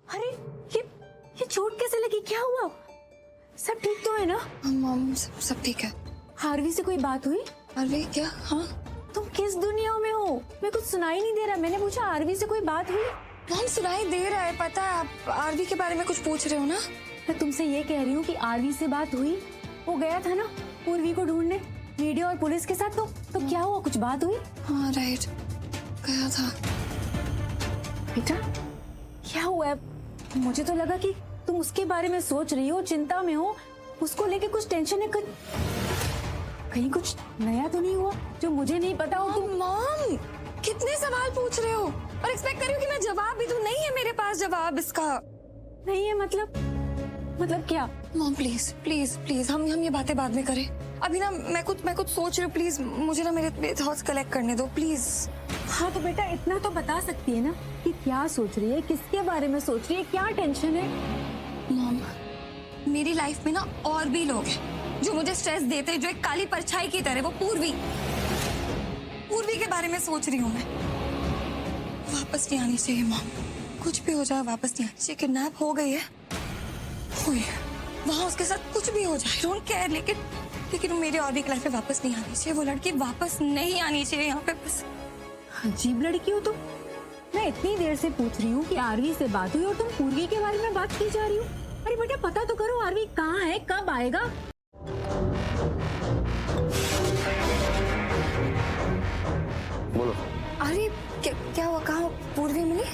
अरे ये चोट कैसे लगी? क्या हुआ? सब ठीक तो है ना? मॉम सब ठीक है। हार्वी से कोई बात हुई? हार्वी क्या? हाँ, तुम किस दुनिया में हो? मैं कुछ सुनाई नहीं दे रहा। मैंने पूछा आरवी से कोई बात हुई? मॉम सुनाई दे रहा है, पता है आप आरवी के बारे में कुछ पूछ रहे हो ना? मैं तुमसे ये कह रही हूँ कि आरवी से बात हुई? वो गया था ना पूर्वी को ढूंढने मीडिया और पुलिस के साथ, तो क्या हुआ? कुछ बात हुई? हाँ राइट, गया था। बेटा क्या हुआ है? मुझे तो लगा कि तुम उसके बारे में सोच रही हो, चिंता में हो, उसको लेके कुछ टेंशन है। कहीं कुछ नया तो नहीं हुआ जो मुझे नहीं पता हो? मॉम कितने सवाल पूछ रहे हो और एक्सपेक्ट कर रही हो कि मैं जवाब भी दूं? नहीं है मेरे पास जवाब इसका। नहीं है मतलब क्या? मॉम प्लीज प्लीज प्लीज हम ये बातें बाद में करें। अभी ना मैं कुछ सोच रही हूँ। प्लीज मुझे ना मेरे थॉट्स कलेक्ट करने दो प्लीज। हाँ तो बेटा इतना तो बता सकती है ना कि क्या सोच रही है, किसके बारे में सोच रही है, क्या टेंशन है? मॉम मेरी लाइफ में ना और भी लोग हैं जो मुझे स्ट्रेस देते हैं, जो एक काली परछाई की तरह। वो पूर्वी के बारे में सोच रही हूँ मैं। वापस नहीं आनी चाहिए मॉम, कुछ भी हो जाए वापस नहीं आनी चाहिए। किडनैप हो गई है, वहाँ उसके साथ कुछ भी हो जाए, डोंट केयर, लेकिन मेरी और भी लाइफ में वापस नहीं आनी चाहिए। वो लड़की वापस नहीं आनी चाहिए यहाँ पे। बस अजीब लड़की हो तुम। मैं इतनी देर से पूछ रही हूँ कि आरवी से बात हुई और तुम पूर्वी के बारे में बात की जा रही हो। अरे बेटा पता तो करो आरवी कहाँ है, कब आएगा? बोलो। अरे क्या हुआ? कहाँ पूर्वी मिली?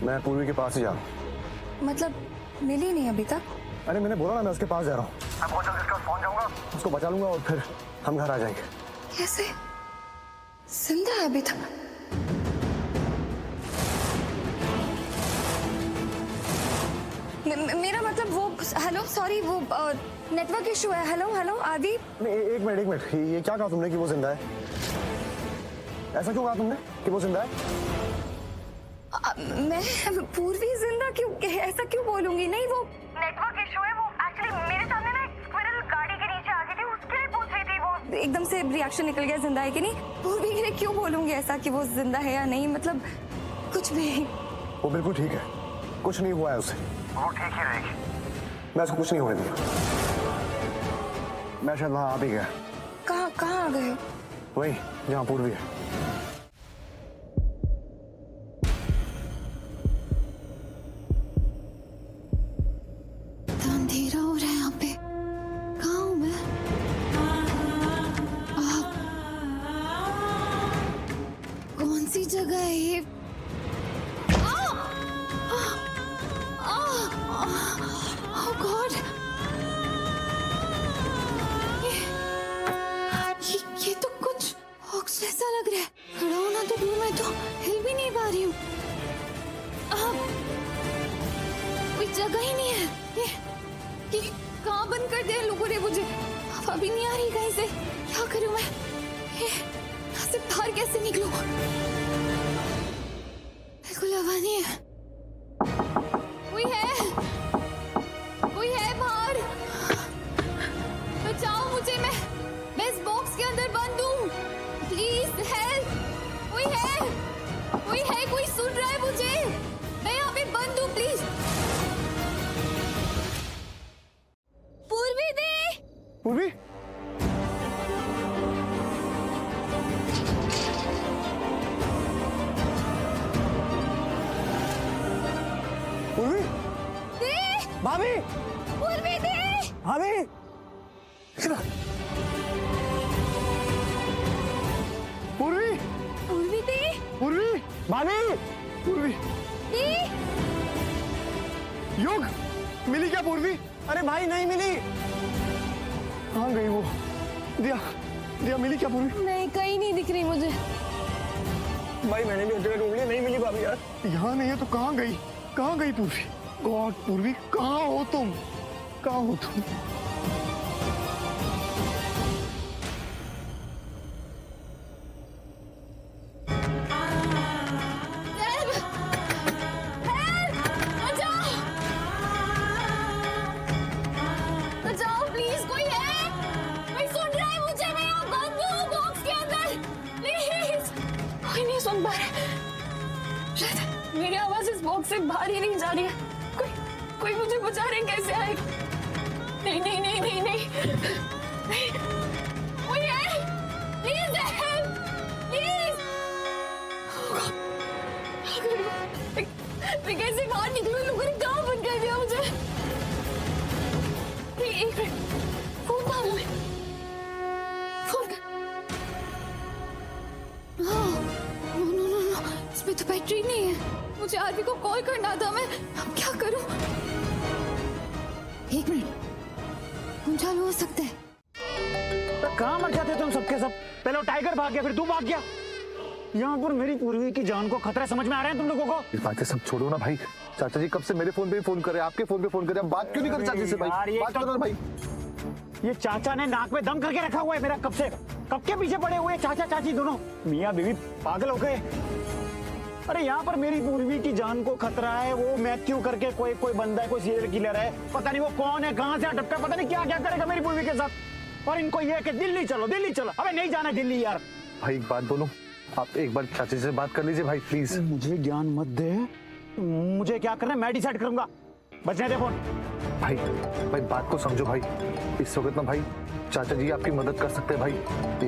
मैं पूर्वी के पास ही जा रहा हूँ। मतलब मिली नहीं अभी तक? अरे मैंने बोला ना मैं उसके पास जा रहा हूँ। मैं बहुत जल्द उसके पास पहुँच जाऊंगा, उसको बचा लूंगा और फिर हम घर आ जाएंगे। कैसे जिंदा है अभी तक? मेरा मतलब वो, हेलो सॉरी, वो नेटवर्क इशू है। हेलो आदि। एक मिनट, ये क्या कहा तुमने कि वो जिंदा है? ऐसा क्यों कहा तुमने कि वो जिंदा है? मैं पूर्वी जिंदा क्यों, ऐसा क्यों बोलूंगी? नहीं, वो नेटवर्क इशू है। वो एक्चुअली मेरे सामने ना एक स्क्विरल गाड़ी के नीचे आ गई थी, उसके लिए पूछ रही थी। वो एकदम से रिएक्शन निकल गया, जिंदा है कि नहीं। पूर्वी के लिए क्यों बोलूंगी ऐसा कि वो जिंदा है या नहीं? मतलब कुछ भी। वो बिल्कुल ठीक है, कुछ नहीं हुआ है उसे, वो ठीक ही रहेगी। मैं उसको कुछ नहीं होने दूंगा। मैं शायद वहां आ भी गया। कहाँ आ गए हो? वही जहाँ पूर्वी है। अंधेरा हो रहा है यहाँ पे। कहाँ हूँ मैं? कौन सी जगह है ये Oh God! ये तो कुछ बॉक्स जैसा लग रहा है। खड़ा होना तो दूर, मैं तो हिल भी नहीं पा रही हूँ। कोई जगह ही नहीं है। ये कहाँ बंद कर दिया लोगों ने मुझे? हवा भी नहीं आ रही कहीं से। क्या करूँ मैं? यहाँ से बाहर कैसे निकलूं? बिल्कुल हवा नहीं है। कोई है? कोई है बाहर? बचाओ मुझे, मैं इस बॉक्स के अंदर बंद हूँ। Please help. कोई है? कोई है? कोई सुन रहा है मुझे? मैं यहाँ पे बंद हूँ, प्लीज। पूर्वी दी। पूर्वी, पूर्वी, दी। भाभी, पूर्वी दी। भाभी, पूर्वी, पूर्वी दी। पूर्वी, भाभी, पूर्वी, दी। युग, मिली क्या पूर्वी? अरे भाई नहीं मिली। कहाँ गई वो? दिया, दिया मिली क्या पूर्वी? नहीं, कहीं नहीं दिख रही मुझे। भाई मैंने भी जगह ढूंढ ली, नहीं मिली भाभी यार। यहाँ नहीं है तो कहाँ गई? कहाँ गई पूर्वी? गॉड पूर्वी, कहाँ हो तुम? कहाँ हो तुम? बचाओ प्लीज, कोई है? कोई सुन रहा है मुझे? मैं यहाँ बंद हूँ बॉक्स के अंदर। प्लीज, कोई नहीं सुन पा रहा। शायद मेरी आवाज इस बॉक्स से बाहर ही नहीं जा रही है। कोई मुझे बचाने कैसे आएगा? नहीं नहीं नहीं नहीं नहीं, नहीं। कोई है? Please help, please. मैं कैसे बाहर निकलूं? लोगों ने कहाँ बंद कर दिया मुझे? एक मिनट, फोन कहाँ है? Phone no no no no, इसमें तो बैटरी नहीं है। मुझे आरवी को कॉल करना था। मैं अब क्या करूं? एक मिनट, फोन चालू हो सकता है। तो कहाँ मर जाते तुम सबके सब? पहले वो टाइगर भाग गया, फिर तू भाग गया। यहाँ पर मेरी पूर्वी की जान को खतरा समझ में आ रहा है तुम लोगों को? इस बातें सब छोड़ो ना भाई। चाचा जी कब से मेरे फोन पे फोन करे, आपके फोन पे फोन करे, बात क्यों नहीं कर चाचा से भाई? बात करो ना भाई। ये चाचा ने नाक में दम करके रखा हुआ है मेरा कब से। कब के पीछे पड़े हुए चाचा चाची दोनों मियाँ बीवी पागल हो गए। अरे यहाँ पर मेरी पूर्वी की जान को खतरा है। वो मैथ्यू करके कोई बंदा है, कोई सीरियल किलर है, पता नहीं वो कौन है, कहाँ से अटका, पता नहीं क्या क्या करेगा मेरी पूर्वी के साथ। और इनको ये है कि दिल्ली चलो दिल्ली चलो। अबे नहीं जाना दिल्ली यार। भाई एक बात बोलो, आप एक बार चाचा से बात कर लीजिए भाई प्लीज। मुझे ज्ञान मत दे। मुझे क्या करना है मैं डिसाइड करूंगा। बचने दे फोन। भाई भाई बात को समझो भाई। इस वक्त ना भाई चाचा जी आपकी मदद कर सकते हैं भाई।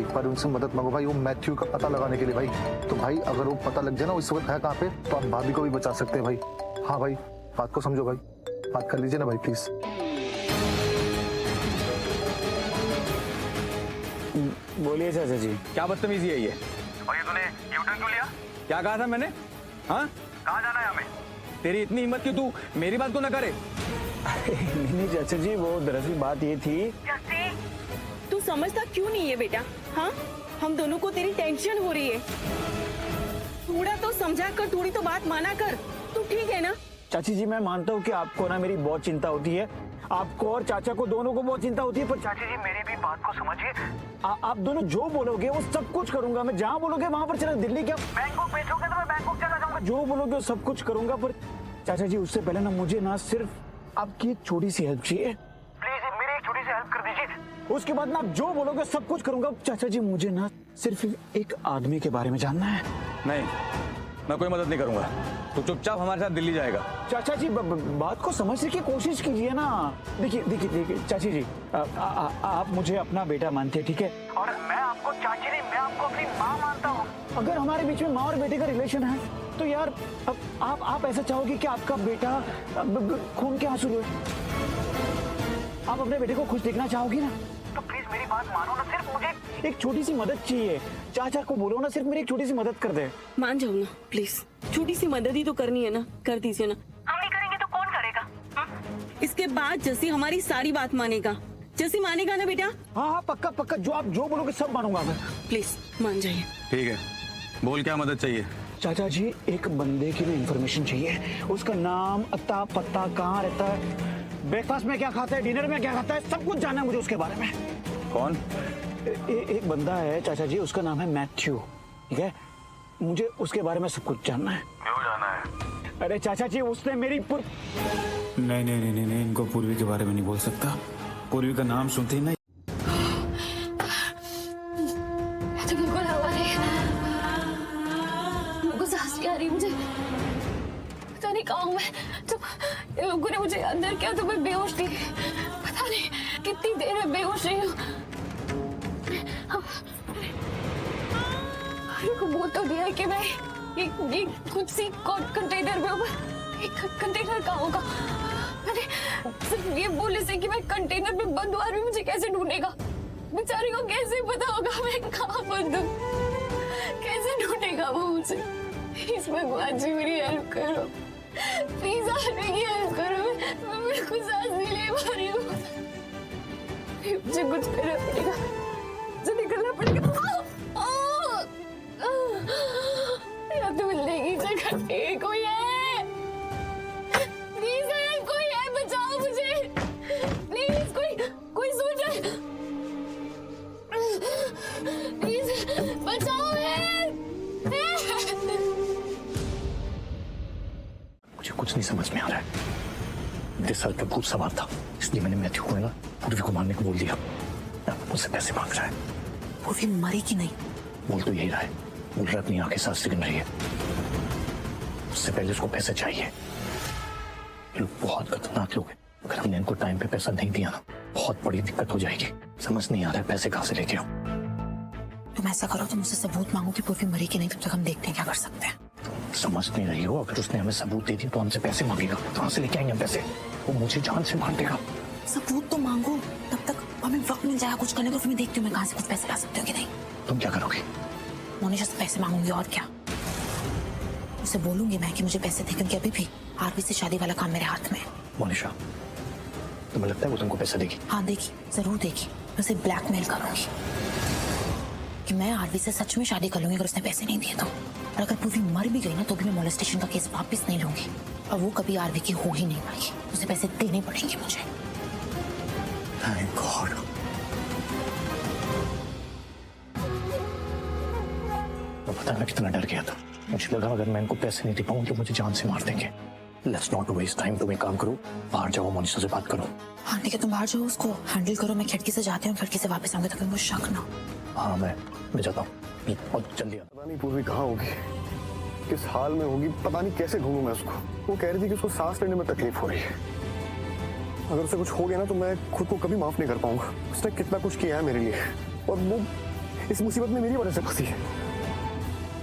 एक बार उनसे मदद मांगो भाई, वो मैथ्यू का पता लगाने के लिए भाई। तो भाई अगर वो पता लग जाए ना इस वक्त है कहाँ पे, तो आप भाभी को भी बचा सकते हैं भाई। हाँ भाई बात को समझो भाई, बात कर लीजिए ना भाई प्लीज। बोलिए चाचा जी। क्या बदतमीजी है ये? और ये तूने यूटर्न क्यों लिया? क्या कहा था मैंने? हाँ, कहाँ जाना है हमें? तेरी इतनी हिम्मत कि तू मेरी बात को न करे? नहीं चाचा जी, वो दरअसल बात ये थी। तू समझता क्यों नहीं है बेटा? हाँ, हम दोनों को तेरी टेंशन हो रही है। थोड़ा तो समझा कर, थोड़ी तो बात माना कर। तू ठीक है ना? चाची जी मैं मानता हूँ कि आपको ना मेरी बहुत चिंता होती है। आपको और चाचा को दोनों को बहुत चिंता होती है, पर चाची जी मेरी भी बात को समझिए। आप दोनों जो बोलोगे वो सब कुछ करूंगा मैं। जहाँ बोलोगे वहां पर चला। दिल्ली क्या बैंकॉक भेजोगे तो मैं बैंकॉक चला जाऊंगा। जो बोलोगे वो सब कुछ करूंगा। पर चाचा जी उससे पहले ना मुझे ना सिर्फ आपकी एक छोटी सी हेल्प चाहिए। प्लीज मेरी एक छोटी सी हेल्प कर दीजिए। उसके बाद ना आप जो बोलोगे सब कुछ करूंगा। चाचा जी मुझे ना सिर्फ एक आदमी के बारे में जानना है। नहीं, मैं कोई मदद नहीं करूंगा। तू चुपचाप हमारे साथ दिल्ली जाएगा। चाचा जी बात को समझने की कोशिश कीजिए ना। देखिए देखिए देखिए चाची जी, आप मुझे अपना बेटा मानते हैं, ठीक है? और मैं आपको चाची नहीं, मैं आपको अपनी माँ मानता हूँ। अगर हमारे बीच में माँ और बेटे का रिलेशन है तो यार अब आप ऐसा चाहोगे कि आपका बेटा खून के आंसू रोए? आप अपने बेटे को खुश देखना चाहोगी ना? तो प्लीज मेरी बात मानो ना, सिर्फ मुझे एक छोटी सी मदद चाहिए। चाचा को बोलो ना, सिर्फ मेरी एक छोटी सी मदद कर दे। मान जाओ ना प्लीज, छोटी सी मदद ही तो करनी है ना, कर दीजिए ना। हम नहीं करेंगे तो कौन करेगा? इसके बाद जैसी हमारी सारी बात मानेगा, जैसी मानेगा ना बेटा। हाँ हाँ पक्का पक्का, जो आप जो बोलोगे सब मानूंगा मैं। प्लीज मान जाइए। ठीक है, बोल क्या मदद चाहिए? चाचा जी एक बंदे की लिए इन्फॉर्मेशन चाहिए, उसका नाम, अता, पता, कहाँ रहता है, ब्रेकफास्ट में क्या खाता है, डिनर में क्या खाता है, सब कुछ जानना है मुझे उसके बारे में। कौन? एक बंदा है चाचा जी, उसका नाम है मैथ्यू, ठीक है? मुझे उसके बारे में सब कुछ जानना है। क्यों जाना है? अरे चाचा जी उसने मेरी नहीं नहीं नहीं नहीं, इनको पूर्वी के बारे में नहीं बोल सकता। पूर्वी का नाम सुनते ही ना तो बिल्कुल हवा नहीं, मुझको सांस नहीं आ रही, मुझे पता नहीं कहाँ हूँ मैं। तो इन लोगों ने मुझे अंदर किया तो मैं बेहोश थी, पता नहीं कितनी देर में बेहोश रही हूँ। अरे को बोल तो दिया है कि मैं ये कुछ सी कंटेनर में हूँ। कंटेनर कहाँ होगा? मैंने सिर्फ ये बोलने से कि मैं कंटेनर में बंद हूँ, आर्मी मुझे कैसे ढूंढेगा? बेचारे को कैसे पता होगा मैं कहाँ बंद हूँ? कैसे ढूंढेगा वो मुझे? प्लीज भगवान जी मेरी हेल्प करो, प्लीज आर्मी की हेल्प करो। मैं बिल्कुल सांस नहीं ले पा रही हूँ, मुझे कुछ करना पड़ेगा, मुझे निकलना पड़ेगा। या तो मिलने की जगह नहीं, कोई है? प्लीज कोई है, बचाओ मुझे प्लीज, कोई सुन रहा? प्लीज बचाओ मुझे कुछ नहीं समझ में आ रहा है। मेरे सर पे भूत सवार था, इसलिए मैंने मैथ्यू को ना पूर्वी को मारने को बोल दिया। मुझसे पैसे मांग रहा है। पूर्वी मरी कि नहीं? बोल तो यही रहा है, बोल रहा है अपनी आंखें सांस गिन रही है। उससे पहले उसको पैसे चाहिए। ये लोग बहुत खतरनाक लोग हैं, अगर हमने इनको टाइम पे पैसा नहीं दिया ना बहुत बड़ी दिक्कत हो जाएगी। समझ नहीं आ रहा है पैसे कहाँ से लेके आऊं। तुम ऐसा करो, तुम मुझसे सबूत मांगो कि पूर्वी मरी कि नहीं, तब तक हम देखते हैं क्या कर सकते हैं। समझ नहीं रही हो, अगर उसने हमें सबूत दे दिया तो हमसे पैसे मांगेगा, कहाँ से लेके आएंगे पैसे? वो मुझे जान से मार देगा। सबूत तो मांगो, तब तक हमें वक्त मिल जाएगा कुछ करने को, फिर मैं देखती हूँ मैं कहाँ से कुछ पैसे ला सकती हूँ कि नहीं। तुम क्या करोगे? मोनिशा से पैसे मांगूंगी और क्या। उसे बोलूंगी मैं कि मुझे पैसे दे, क्योंकि अभी भी आरवी से शादी वाला काम मेरे हाथ में है। मोनिशा तुम्हें लगता है वो तुमको पैसा देगी? हाँ देगी, जरूर देगी। मैं उसे ब्लैकमेल करूंगी कि मैं आरवी से सच में शादी कर लूंगी अगर उसने पैसे नहीं दिए तो। और अगर पूर्वी मर भी गई ना तो भी मैं मोलेस्टेशन का केस वापस नहीं लूंगी, और वो कभी आरवी की हो ही नहीं पाएगी। उसे पैसे देने पड़ेंगे मुझे। Thank God. तो पता मैं कितना डर गया था। मुझे लगा अगर मैं इनको पैसे नहीं दे पाऊंगी तो मुझे जान से मार देंगे। Let's not waste time. तुम एक काम करो, बाहर जाओ, मोनिशा से बात करो। हाँ ठीक है, तुम बाहर जाओ, उसको हैंडल करो। मैं खिड़की से जाती हूँ, खिड़की से वापस आऊंगी ताकि मुझे शक ना। हाँ मैं जाता हूँ और जल्दी आता। पता नहीं पूर्वी कहाँ होगी, किस हाल में होगी, पता नहीं कैसे ढूंढूं मैं उसको। वो कह रही थी कि उसको सांस लेने में तकलीफ हो रही है। अगर उसे कुछ हो गया ना तो मैं खुद को कभी माफ नहीं कर पाऊंगा। उसने कितना कुछ किया है मेरे लिए, और वो इस मुसीबत में मेरी वजह से फंसी है।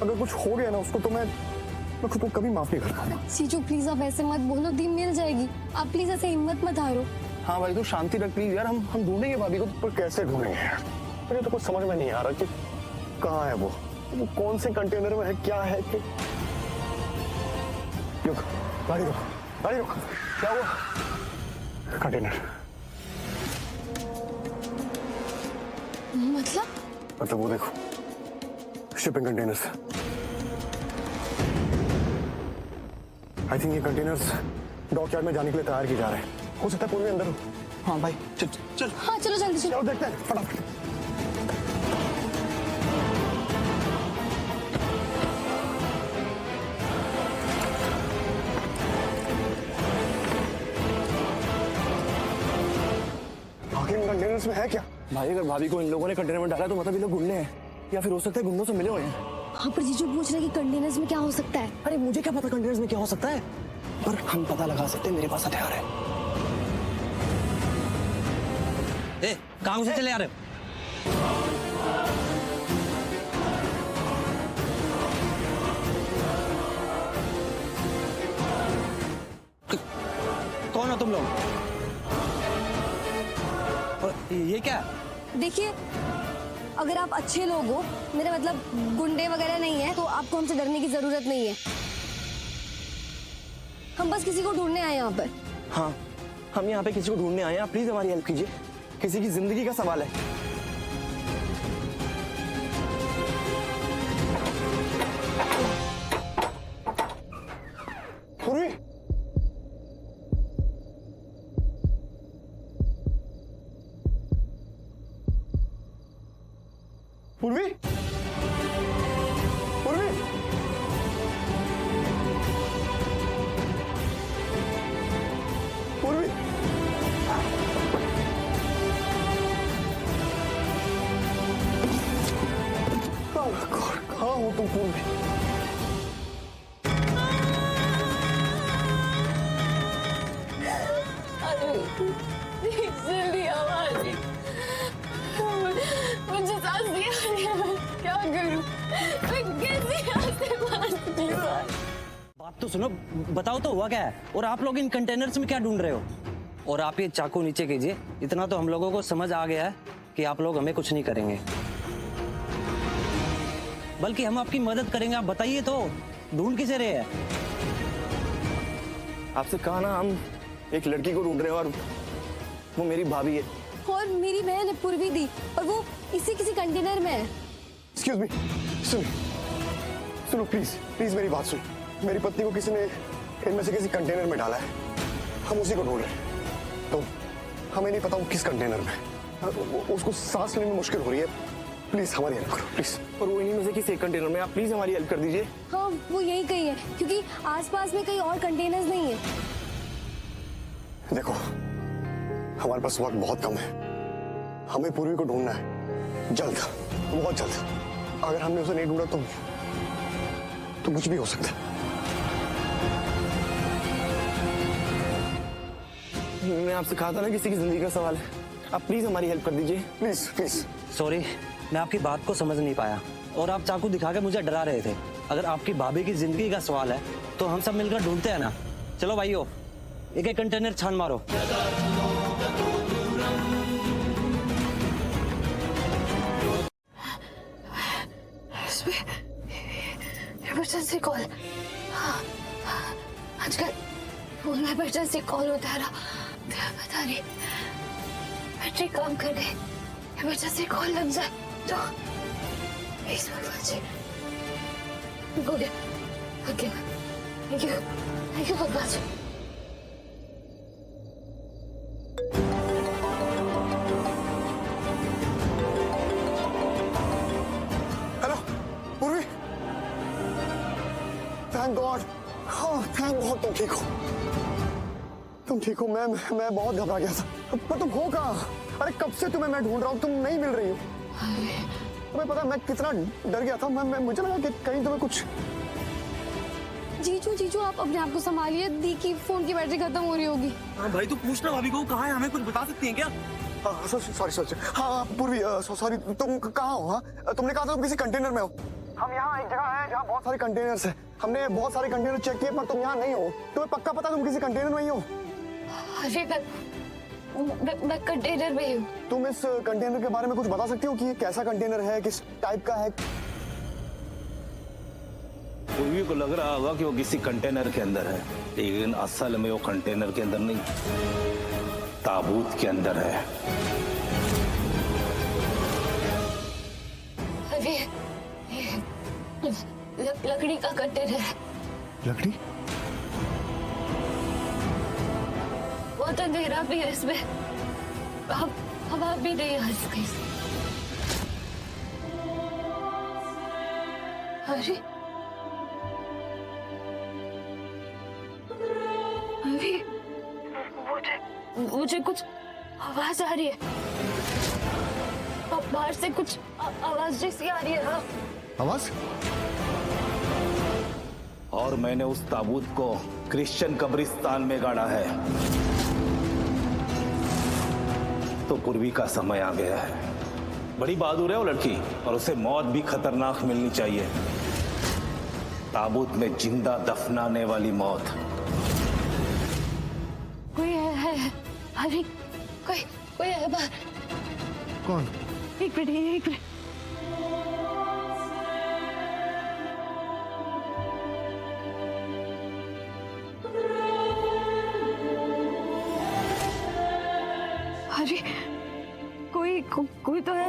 अगर कुछ हो गया ना उसको तो मैं खुद को कभी माफ नहीं कर पाऊंगा। सीजू प्लीज आप ऐसे मत बोलो, दी मिल जाएगी, आप प्लीज ऐसे हिम्मत मत हारो। हाँ भाई तू शांति रख प्लीज यार, हम ढूंढेंगे भाभी को। पर कैसे ढूंढेंगे यार, मुझे तो कुछ समझ में नहीं आ रहा कि कहाँ है वो कौन से कंटेनर में है, क्या है कि... रुक, गाड़ी रुक, गाड़ी रुक, क्या हुआ? कंटेनर मतलब वो देखो, शिपिंग कंटेनर्स। आई थिंक ये कंटेनर्स डॉकयार्ड में जाने के लिए तैयार किए जा रहे हैं। हो सकता है पूर्वी अंदर हो। हाँ भाई चल चल। हाँ चलो जल्दी चलो, देखते हैं फटाफट। आखिर कंटेनर्स में है क्या? भाई अगर भाभी को इन लोगों ने कंटेनर में डाला तो मतलब ये लोग गुंडे हैं, या फिर हो सकता है गुंडों से मिले हुए हैं। हाँ पर जीजू पूछ रहे कि कंटेनर्स में क्या हो सकता है। अरे मुझे क्या पता कंटेनर्स में क्या हो सकता है, पर हम पता लगा सकते हैं। मेरे पास हथियार है। कहाँ से चले आ रहे हो? कौन हो तुम लोग? और ये क्या? देखिए, अगर आप अच्छे लोग हो, मेरा मतलब गुंडे वगैरह नहीं है, तो आपको हमसे डरने की जरूरत नहीं है। हम बस किसी को ढूंढने आए यहाँ पर। हाँ, हम यहाँ पे किसी को ढूंढने आए हैं, आप प्लीज हमारी हेल्प कीजिए। किसी की जिंदगी का सवाल है। पूर्वी, पूर्वी, पूर्वी, पूर्वी, कहाँ हो तुम पूर्वी? जल्दी आवाज, मुझे सांस नहीं आ रही है, क्या करूं? मैं कैसे यहाँ से बाहर निकलूं? बात तो सुनो, बताओ तो हुआ क्या है, और आप लोग इन कंटेनर्स में क्या ढूंढ रहे हो? और आप ये चाकू नीचे कीजिए। इतना तो हम लोगों को समझ आ गया है कि आप लोग हमें कुछ नहीं करेंगे, बल्कि हम आपकी मदद करेंगे। आप बताइए तो, ढूंढ किसे रहे हैं? आपसे कहा ना, हम एक लड़की को ढूंढ रहे हैं और वो मेरी भाभी है। और मेरी बहन है पूर्वी दी, और वो इसी किसी कंटेनर में है। एक्सक्यूज मी, सुनो प्लीज, प्लीज मेरी बात सुन। मेरी पत्नी को किसी ने इनमें से किसी कंटेनर में डाला है, हम उसी को ढूंढ रहे हैं। तो हमें नहीं पता वो किस कंटेनर में है, उसको सांस लेने में मुश्किल हो रही है। प्लीज हमारी हेल्प करो प्लीज। और वो इन्हीं में से किसी एक कंटेनर में, आप प्लीज हमारी हेल्प कर दीजिए। हाँ, वो यही कहीं है, क्योंकि आसपास में कहीं और कंटेनर्स नहीं है। देखो, हमारे पास वक्त बहुत कम है, हमें पूर्वी को ढूंढना है, जल्द, बहुत जल्द। अगर हमने उसे नहीं ढूंढा तो कुछ भी हो सकता है। मैंने आपसे कहा था ना, किसी की जिंदगी का सवाल है, आप प्लीज हमारी हेल्प कर दीजिए, प्लीज प्लीज। सॉरी, मैं आपकी बात को समझ नहीं पाया, और आप चाकू दिखा के मुझे डरा रहे थे। अगर आपकी भाभी की जिंदगी का सवाल है तो हम सब मिलकर ढूंढते हैं ना। चलो भाइयों, एक एक कंटेनर छान मारो। Emergency call. आजकल फोन में इमरजेंसी कॉल होता है ना, पता नहीं बैटरी काम कर गई, इमरजेंसी कॉल लग जाए तो। प्लीज भगवान जी, हो गया, ओके, थैंक यू भगवान जी। हेलो पूर्वी, थैंक गॉड, हाँ थैंक गॉड तुम ठीक हो, तुम ठीक हो। मैं बहुत घबरा गया था, पर तुम हो कहाँ? अरे कब से तुम्हें मैं ढूंढ रहा हूँ, तुम नहीं मिल रही हो। तुम्हें पता मैं कितना डर गया था, मुझे लगा कि कहीं तुम्हें कुछ। जीजू आप अपने आप को संभालिए, दी की फोन की बैटरी खत्म हो रही होगी। हाँ भाई, तू पूछना भाभी को कहाँ है, हमें कुछ बता सकती हैं क्या? सॉरी, हाँ पूर्वी, सॉरी, तुम कहाँ हो? हाँ, तुमने कहा था तुम किसी कंटेनर में हो। हम यहाँ एक जगह है जहाँ बहुत सारे कंटेनर्स हैं, हमने बहुत सारे कंटेनर चेक किए, पर तुम यहाँ नहीं हो। तुम्हें पक्का पता तुम किसी कंटेनर में ही हो? अरे मैं कंटेनर में ही हूँ। तुम इस कंटेनर के बारे में कुछ बता सकती हो कि ये कैसा कंटेनर है, किस टाइप का है? पूर्वी को लग रहा होगा कि वो किसी कंटेनर के अंदर है, लेकिन असल में वो कंटेनर के अंदर नहीं, ताबूत के अंदर है। अरे लकड़ी का कंटेनर है। लकड़ी? बहुत अंधेरा भी है इसमें, हवा भी नहीं आ सकती। अरे मुझे कुछ आवाज आ रही है, बाहर से कुछ आवाज जैसी आ रही है। हाँ, आवाज? और मैंने उस ताबूत को क्रिश्चियन कब्रिस्तान में गाड़ा है, तो पूर्वी का समय आ गया है। बड़ी बहादुर है वो लड़की, और उसे मौत भी खतरनाक मिलनी चाहिए, ताबूत में जिंदा दफनाने वाली मौत। कोई है, अभी कोई है बाहर। कौन? एक मिनट, एक मिनट। अरे कोई तो है,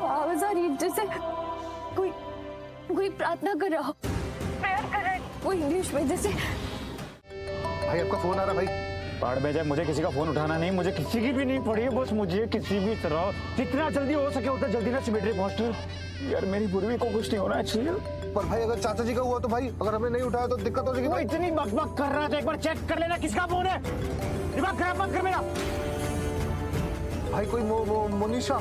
आवाज आ रही है जैसे कोई प्रार्थना कर रहा हो, प्रेयर कर रहा है, वो इंग्लिश में जैसे। भाई आपका फोन आ रहा। भाई पहाड़ में जाए, मुझे किसी का फोन उठाना नहीं, मुझे किसी की भी नहीं पड़ी है, बस मुझे किसी भी तरह जितना जल्दी हो सके उतना जल्दी ना सिमेट्री पहुंचते। यार मेरी पूर्वी को कुछ नहीं होना चाहिए। पर भाई अगर चाचा जी का हुआ तो भाई, अगर हमने नहीं उठाया तो दिक्कत हो जाएगी। वो इतनी बकबक कर रहा है तो एक बार चेक कर लेना किसका फोन है। दिमाग खराब मत कर मेरा। भाई कोई मोनिशा।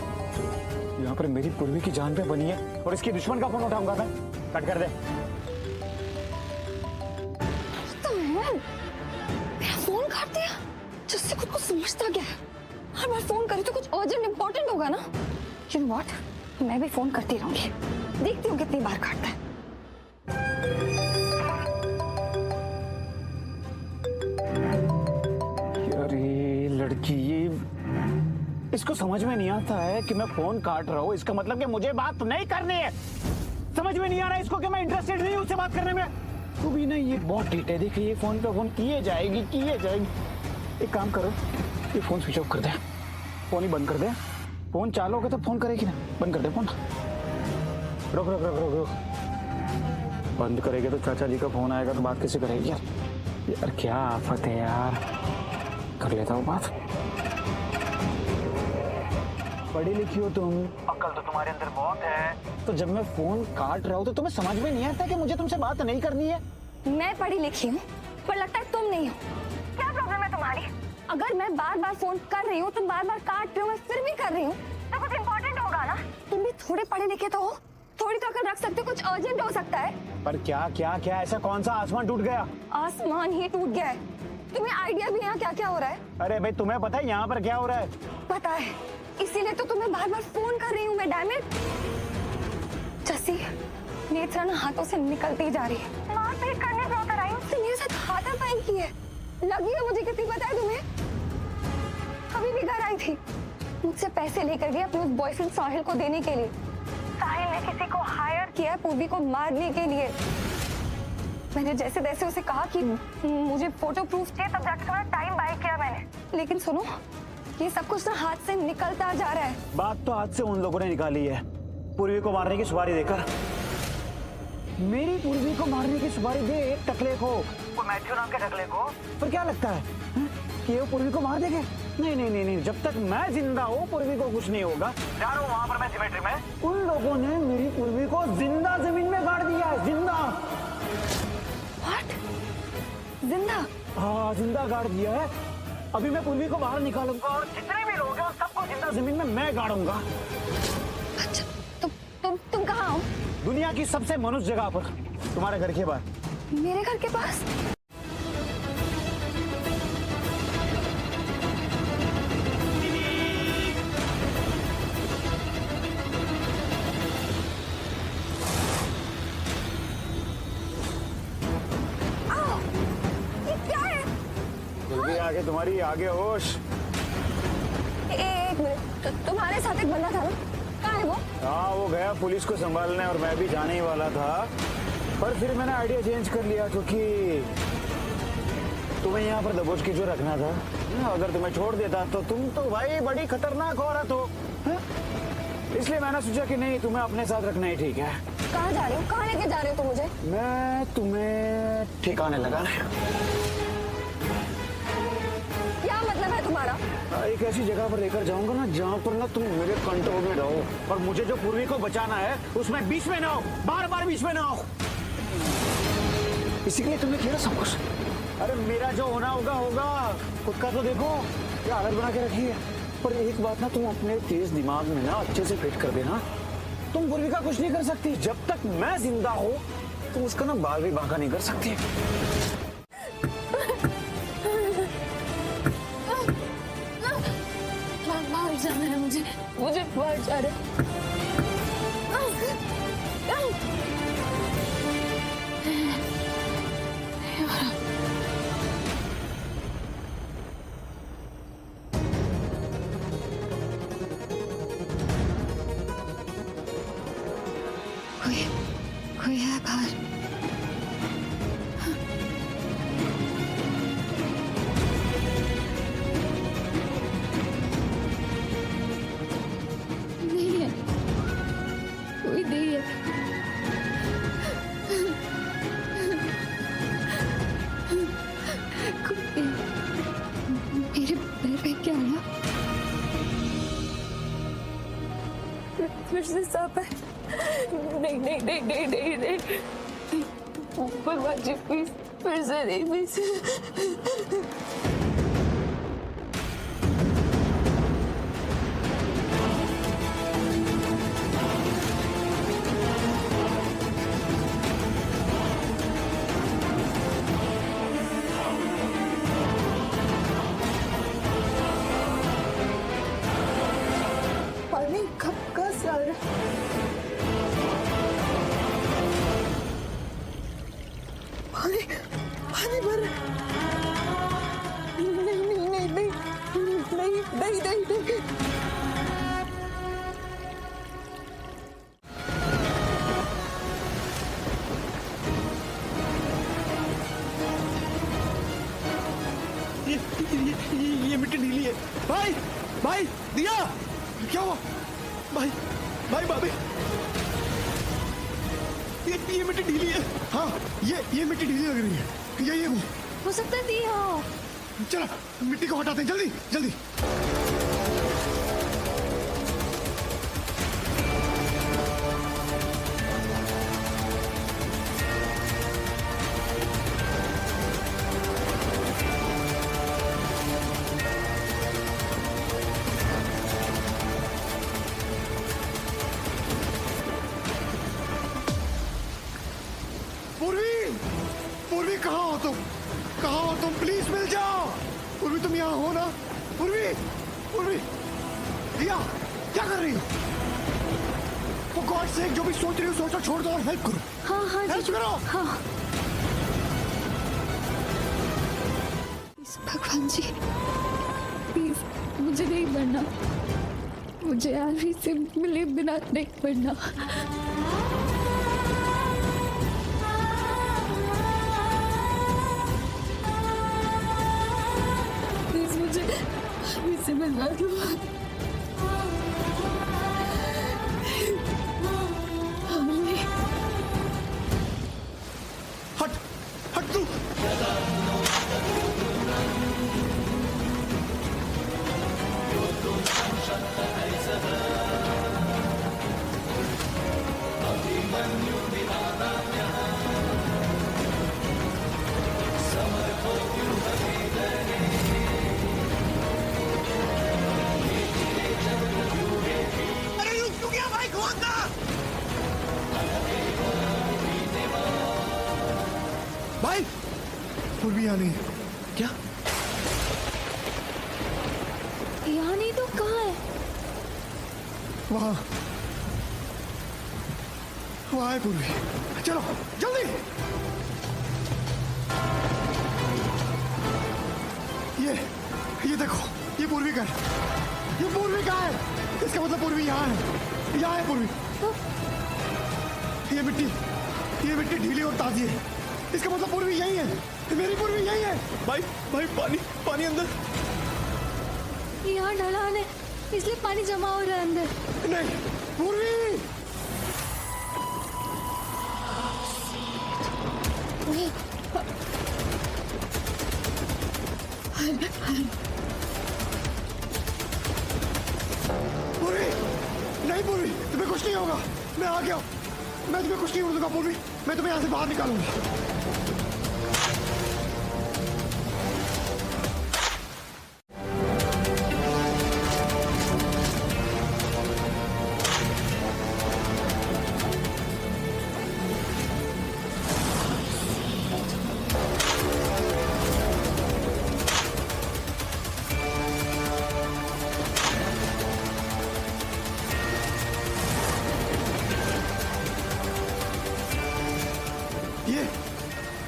यहाँ पर मेरी पूर्वी की जान पे बनी है और इसकी दुश्मन का फोन उठाऊंगा मैं। कट कर दे। तो मेरा फोन काट दिया, जिससे खुद को समझता क्या है। हर बार फोन करे तो कुछ अर्जेंट इंपॉर्टेंट होगा ना। You know what? मैं भी फोन करती रहूंगी, देखती हूँ कितनी बार काटता है। अरे लड़की, ये इसको समझ में नहीं आता है कि मैं फोन काट रहा हूँ, इसका मतलब कि मुझे बात नहीं करनी है। समझ में नहीं आ रहा है इसको कि मैं इंटरेस्टेड नहीं हूँ उससे बात करने में। तो भी नहीं, ये बहुत ढीठ है। देखिए ये फोन पे फोन किए जाएगी। एक काम करो, ये फोन स्विच ऑफ कर दे, फोन ही बंद कर दे। फोन चालू होगा तो फोन करेगी ना, बंद कर दे फोन। रुक रुक रुक रुक रुक, बंद करेगी तो चाचा जी का फोन आएगा तो बात कैसे करेगी यार। यार क्या आफत है यार। कर लेता हूँ बात। पढ़ी लिखी हो तुम, अक्ल तो तुम्हारे अंदर बहुत है, तो जब मैं फोन काट रहा हूँ तो तुम्हें समझ में नहीं आता कि मुझे तुमसे बात नहीं करनी है। मैं पढ़ी लिखी हूँ, पर लगता है तुम नहीं हो। क्या प्रॉब्लम है तुम्हारी? अगर मैं बार बार फोन कर रही हूँ, तुम बार बार काट रहे हो, मैं फिर भी कर रही हूँ, तो कुछ इम्पोर्टेंट होगा ना। तुम भी थोड़े पढ़े लिखे तो हो, थोड़ी तो अकल रख सकते हो, कुछ अर्जेंट हो सकता है। पर क्या क्या क्या ऐसा कौन सा आसमान टूट गया? आसमान ही टूट गया है। तुम्हें आइडिया भी यहाँ क्या क्या हो रहा है? अरे भाई तुम्हें पता है यहाँ पर क्या हो रहा है? पता है, इसीलिए तो तुम्हें बार बार फोन कर रही हूँ मैं। डैम इट जसी, नेत्रा ना हाथों से निकलती जा रही है। मारपीट करने पे उतर आई हूँ, मेरे साथ हाथापाई की है। लगी है मुझे कितनी, पता है तुम्हें? अभी भी घर आई थी, मुझसे पैसे लेकर गई अपने बॉयफ्रेंड साहिल को देने के लिए। साहिल ने किसी को हायर किया है पूर्वी को मारने के लिए। मैंने जैसे तैसे उसे कहा कि मुझे फोटो प्रूफ चाहिए, तब जाके थोड़ा टाइम बाय किया मैंने। लेकिन सुनो, ये सब कुछ ना हाथ से निकलता जा रहा है। बात तो हाथ से उन लोगों ने निकाली है, पूर्वी को मारने की सुपारी देकर। मेरी पूर्वी को मारने की सुपारी दे एक टकले को, वो मैथ्यू नाम के टकले को। पर क्या लगता है कि वो पूर्वी को मार देंगे? नहीं नहीं नहीं नहीं, जब तक मैं जिंदा हूँ पूर्वी को कुछ नहीं होगा। जा रहा हूँ वहां पर मैं सिमेट्री में। उन लोगों ने मेरी पूर्वी को जिंदा जमीन में गाड़ दिया है, जिंदा। What? जिंदा? हाँ जिंदा गाड़ दिया है। अभी मैं पूर्वी को बाहर निकालूंगा और जितने भी लोग हैं सबको जिंदा जमीन में मैं गाड़ूंगा। अच्छा, तुम कहाँ हो? दुनिया की सबसे मनुष्य जगह पर, तुम्हारे घर के बाहर। मेरे घर के पास? आगे तुम्हारी, आगे होश। एक मिनट, तुम्हारे साथ एक बंदा था ना, कहाँ है वो? हाँ वो गया पुलिस को संभालने और मैं भी जाने ही वाला था, पर फिर मैंने आइडिया चेंज कर लिया क्योंकि तुम्हें यहाँ पर दबोच के जो रखना था, अगर तुम्हें छोड़ देता तो तुम तो भाई बड़ी खतरनाक औरत हो, इसलिए मैंने सोचा कि नहीं तुम्हें अपने साथ रखना ही ठीक है। कहाँ जा रहे हो? कहाँ लेके जा रहे हो तुम मुझे? मैं तुम्हें ठिकाने लगाने। क्या मतलब है तुम्हारा? एक ऐसी जगह पर लेकर जाऊंगा ना जहाँ पर ना तुम मेरे कंट्रोल में रहो, और मुझे जो पूर्वी को बचाना है उसमें बीच में ना हो, बार बार बीच में ना हो। इसी के लिए तुमने किया सब कुछ। अरे मेरा जो होना होगा होगा, खुद का तो देखो क्या हालत बना के रखी है। पर एक बात ना तुम अपने तेज दिमाग में ना अच्छे से फिट कर देना, तुम पूर्वी का कुछ नहीं कर सकती। जब तक मैं जिंदा हो तुम उसका ना बाल भी बांका नहीं कर सकती। जाना है मुझे बाहर जा रहे। कोई है बाहर? नहीं है, कोई नहीं है। मेरे पैर पे क्या हुआ? फिर से सांप है। नहीं नहीं नहीं नहीं नहीं नहीं, ऊपर बाजी प्लीज, फिर से नहीं प्लीज। पानी कब का सारा पानी पानी भर नहीं नहीं नहीं नहीं नहीं नहीं नहीं नहीं। ये मिट्टी ढीली है। भाई भाई दिया, क्या हुआ? भाई भाई भाभी, ये मिट्टी ढीली है। हाँ ये मिट्टी ढीली लग रही है। ये वो हो सकता है दिया हो। चलो मिट्टी को हटाते हैं, जल्दी जल्दी। पूर्वी कहाँ हो तुम? कहाँ हो तुम? प्लीज मिल जाओ। पूर्वी तुम यहाँ हो ना? पूर्वी पूर्वी, दिया क्या कर रही हो? वो गॉड से जो भी सोच रही हो सोचो, छोड़ दो और हेल्प करो। हाँ हाँ हेल्प करो। हाँ भगवान जी प्लीज मुझे नहीं मरना, मुझे आरवी से मिले बिना नहीं मरना। प्लीज मुझे आरवी से मिलवा दो। हट हट तू। अरे रुक क्यों गया भाई? कौन था? भाई पूर्वी यहाँ नहीं है। क्या? यहाँ नहीं तो कहाँ है? वहाँ वहाँ है पूर्वी। चलो जल्दी। ये देखो, ये पूर्वी का है। ये पूर्वी का है। इसका मतलब पूर्वी यहाँ है। यहाँ है पूर्वी। ये मिट्टी ढीली और ताजी है। इसका मतलब पूर्वी यही है। मेरी पूर्वी यही है। भाई भाई पानी पानी अंदर। यहाँ ढलान है इसलिए पानी जमा हो रहा है अंदर। नहीं पूर्वी। पूर्वी नहीं, पूर्वी तुम्हें कुछ नहीं होगा। मैं आ गया। मैं तुम्हें कुछ नहीं होने दूंगा पूर्वी। मैं तुम्हें यहाँ से बाहर निकालूंगा।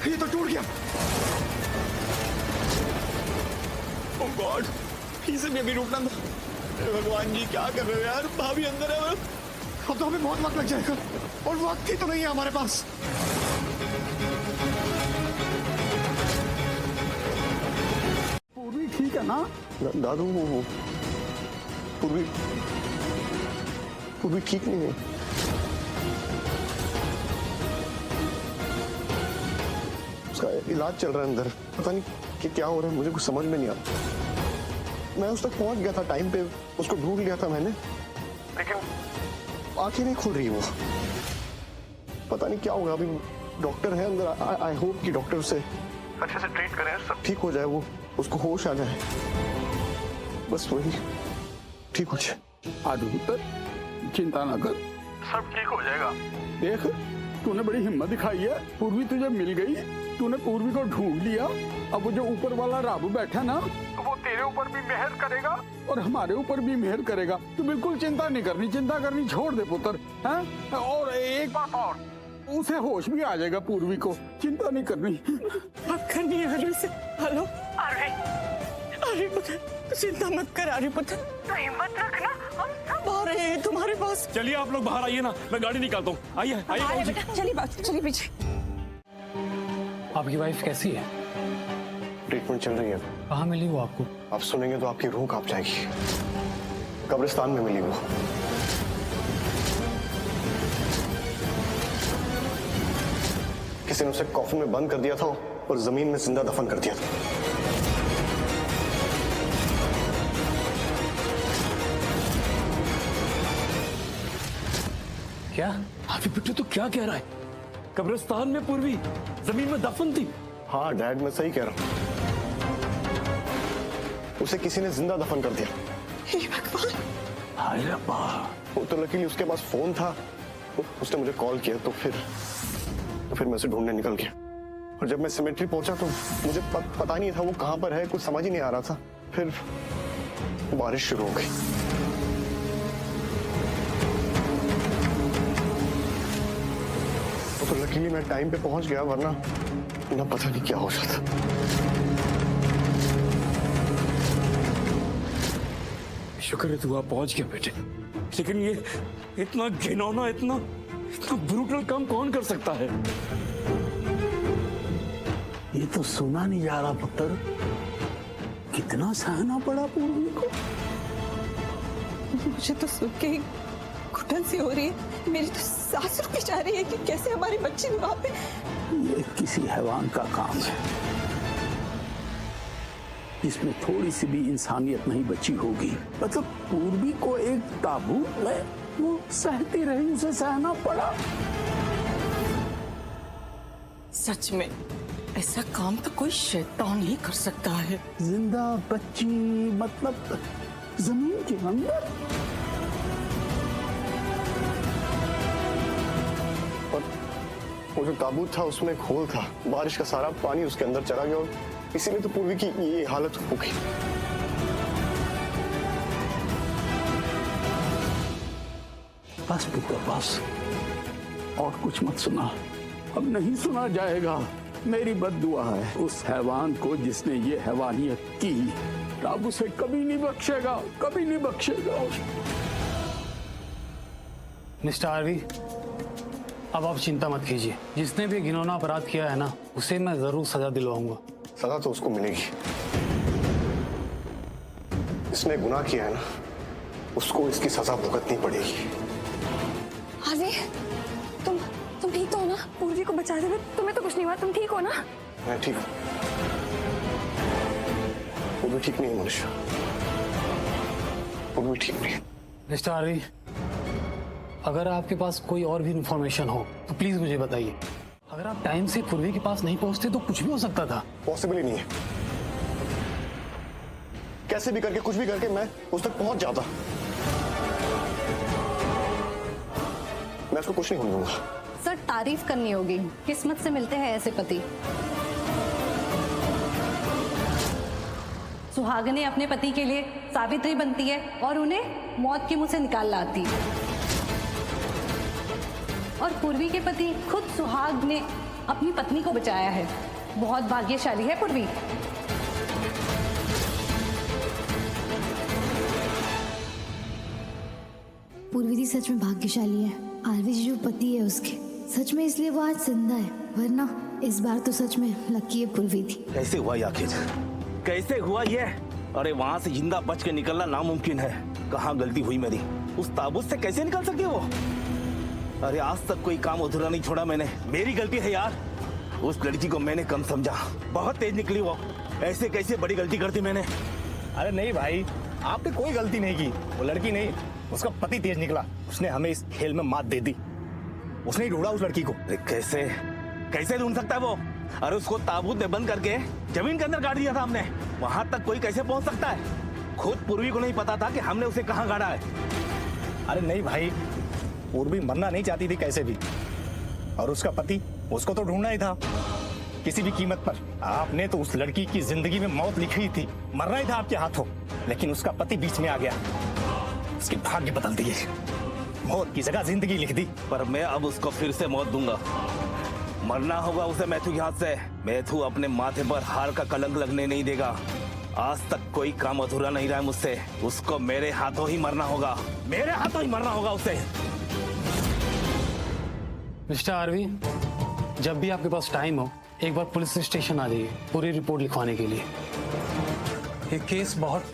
ये तो टूट गया। ओह गॉड, इसे भी अभी रुकना था। भगवान जी क्या कर रहे हो यार? भाभी अंदर है। अब तो हमें बहुत वक्त लग जाएगा और वक्त ही तो नहीं है हमारे पास। पूर्वी ठीक है ना? दादू वो पूर्वी ठीक नहीं है। उसका इलाज चल रहा है अंदर, पता नहीं कि क्या हो रहा है, मुझे कुछ समझ में नहीं आता। मैं उस तक पहुंच गया था टाइम पे, उसको ढूंढ लिया था मैंने, लेकिन आंखें नहीं खुल रही वो। पता नहीं क्या होगा। अभी डॉक्टर है अंदर, आई होप कि डॉक्टर उसे अच्छे से ट्रीट करें, सब ठीक हो जाए, वो उसको होश आ जाए, बस वही ठीक हो जाए। आदू पुत्र चिंता ना कर, सब ठीक हो जाएगा। देख तूने बड़ी हिम्मत दिखाई है, पूर्वी तुझे मिल गई, तूने पूर्वी को ढूंढ लिया। अब वो जो ऊपर वाला राबू बैठा ना, तो वो तेरे ऊपर भी मेहर करेगा और हमारे ऊपर भी मेहर करेगा। तू बिल्कुल चिंता नहीं करनी, चिंता करनी छोड़ दे पुत्र। हैं? और एक बात और, उसे होश भी आ जाएगा पूर्वी को, चिंता नहीं करनी। अब करनी है आर्य से। हेलो आर्य पुत्र, चिंता मत कर आर्य पुत्र, हिम्मत रखना, हम सब आ रहे हैं तुम्हारे पास। चलिए आप लोग बाहर आइए ना, मैं गाड़ी निकालता हूँ। आइए आइए। चलिए पीछे। आपकी वाइफ कैसी है? ट्रीटमेंट चल रही है। कहाँ मिली वो आपको? आप सुनेंगे तो आपकी रूह कांप जाएगी। कब्रिस्तान में मिली वो। किसी ने उसे कॉफिन में बंद कर दिया था और जमीन में जिंदा दफन कर दिया था। क्या हाफी बिट्टू तो क्या कह रहा है? कब्रिस्तान में पूर्वी जमीन में दफन थी? हाँ डैड, मैं सही कह रहा हूँ। उसे किसी ने जिंदा दफन कर दिया। हे भगवान। हाय रब्बा। वो तो लकीली उसके पास फोन था, उसने मुझे कॉल किया, तो फिर मैं उसे ढूंढने निकल गया। और जब मैं सिमेट्री पहुंचा तो मुझे पता नहीं था वो कहाँ पर है, कुछ समझ ही नहीं आ रहा था। फिर बारिश शुरू हो गई। तो लकीली मैं टाइम पे पहुंच गया, वरना ना पता नहीं क्या हो जाता। शुक्र है तू आप पहुंच गया बेटे, लेकिन ये इतना घिनौना, इतना ब्रूटल काम कौन कर सकता है? ये तो सुना नहीं जा रहा पुत्र, कितना सहना पड़ा पूर्वी को। मुझे तो सुन के ही घुटन सी हो रही है, मेरी तो सांस रुक जा रही है कि कैसे हमारी बच्ची वहां पे। ये किसी हैवान का काम है, इसमें थोड़ी सी भी इंसानियत नहीं बची होगी। मतलब पूर्वी को एक ताबूत में वो सहती रही, उसे सहना पड़ा। सच में ऐसा काम तो कोई शैतान ही कर सकता है। जिंदा बच्ची, मतलब जमीन के अंदर। और वो जो ताबूत था उसमें एक होल था, बारिश का सारा पानी उसके अंदर चला गया और इसीलिए तो पूर्वी की ये हालत हो गई। बस पुत्र बस, और कुछ मत सुना, अब नहीं सुना जाएगा। मेरी बद्दुआ है उस हैवान को जिसने ये हैवानियत की, रब उसे कभी नहीं बख्शेगा, कभी नहीं बख्शेगा। मिस्टर आरवी, अब आप चिंता मत कीजिए, जिसने भी घिनौना अपराध किया है ना, उसे मैं जरूर सजा दिलवाऊंगा। सजा तो उसको मिलेगी। इसने गुनाह किया है ना, उसको इसकी सजा भुगतनी पड़ेगी। आर्वी, तुम ठीक तो हो ना? पूर्वी को बचा दे, तुम्हें तो कुछ नहीं हुआ, तुम ठीक हो ना? मैं ठीक हूँ, वो भी ठीक नहीं है मनुष्य, वो भी ठीक नहीं है। मिस्टर आरवी, अगर आपके पास कोई और भी इंफॉर्मेशन हो तो प्लीज मुझे बताइए। अगर आप टाइम से पूर्वी के पास नहीं पहुंचते तो कुछ भी हो सकता था। पॉसिबल ही नहीं है, कैसे भी करके, कुछ भी करके मैं उस तक पहुंच जाता। मैं उसको कुछ नहीं होने दूंगा। सर तारीफ करनी होगी, किस्मत से मिलते हैं ऐसे पति। सुहागने अपने पति के लिए सावित्री बनती है और उन्हें मौत के मुंह से निकाल लाती है। और पूर्वी के पति खुद सुहाग ने अपनी पत्नी को बचाया है। बहुत भाग्यशाली है पूर्वी। पूर्वी दी सच में भाग्यशाली है। आरवी जी जो पति है उसके, सच में इसलिए वो आज जिंदा है, वरना इस बार तो सच में लकी है पूर्वी थी। कैसे हुआ ये आखिर? कैसे हुआ ये? अरे वहाँ से जिंदा बच के निकलना नामुमकिन है। कहाँ गलती हुई मेरी? उस ताबूत से कैसे निकल सकती है वो? अरे आज तक कोई काम अधूरा नहीं छोड़ा मैंने। मेरी गलती है यार। उस लड़की को मैंने कम समझा, बहुत तेज निकली वो। ऐसे कैसे बड़ी गलती करती मैंने? अरे नहीं भाई, आपने कोई गलती नहीं की। वो लड़की नहीं, उसका पति तेज निकला। उसने हमें इस खेल में मात दे दी। उसने ही ढूंढा उस लड़की को। कैसे कैसे ढूंढ सकता है वो? अरे उसको ताबूत में बंद करके जमीन के अंदर गाड़ दिया था हमने। वहां तक कोई कैसे पहुंच सकता है? खुद पूर्वी को नहीं पता था कि हमने उसे कहां गाड़ा है। अरे नहीं भाई, पूर्वी मरना नहीं चाहती थी कैसे भी, और उसका पति, उसको तो ढूंढना ही था किसी भी कीमत पर। आपने तो उस लड़की की जिंदगी में मौत लिखी ही थी, मरना ही था आपके हाथों, लेकिन उसका पति बीच में आ गया, उसके भाग्य बदल दिए, मौत की जगह जिंदगी लिख दी। पर मैं अब उसको फिर से मौत दूंगा। मरना होगा उसे मैथ्यू के हाथ से। मैथ्यू अपने माथे पर हार का कलंक लगने नहीं देगा। आज तक कोई काम अधूरा नहीं रहा है मुझसे। उसको मेरे हाथों ही मरना होगा, मेरे हाथों ही मरना होगा उसे। मिस्टर आरवी, जब भी आपके पास टाइम हो एक बार पुलिस स्टेशन आ जाइए पूरी रिपोर्ट लिखवाने के लिए। ये केस बहुत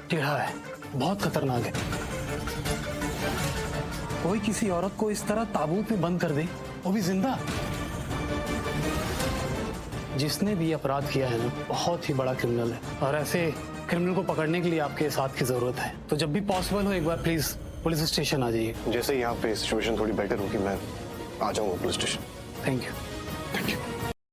टेढ़ा है, बहुत खतरनाक है। कोई किसी औरत को इस तरह ताबूत में बंद कर दे, वो भी जिंदा। जिसने भी अपराध किया है ना, बहुत ही बड़ा क्रिमिनल है, और ऐसे क्रिमिनल को पकड़ने के लिए आपके साथ की जरूरत है। तो जब भी पॉसिबल हो एक बार प्लीज पुलिस स्टेशन आ जाइए। जैसे यहाँ पे सिचुएशन थोड़ी बेटर होगी मैं आ जाऊंगा police station. Thank you. Thank you.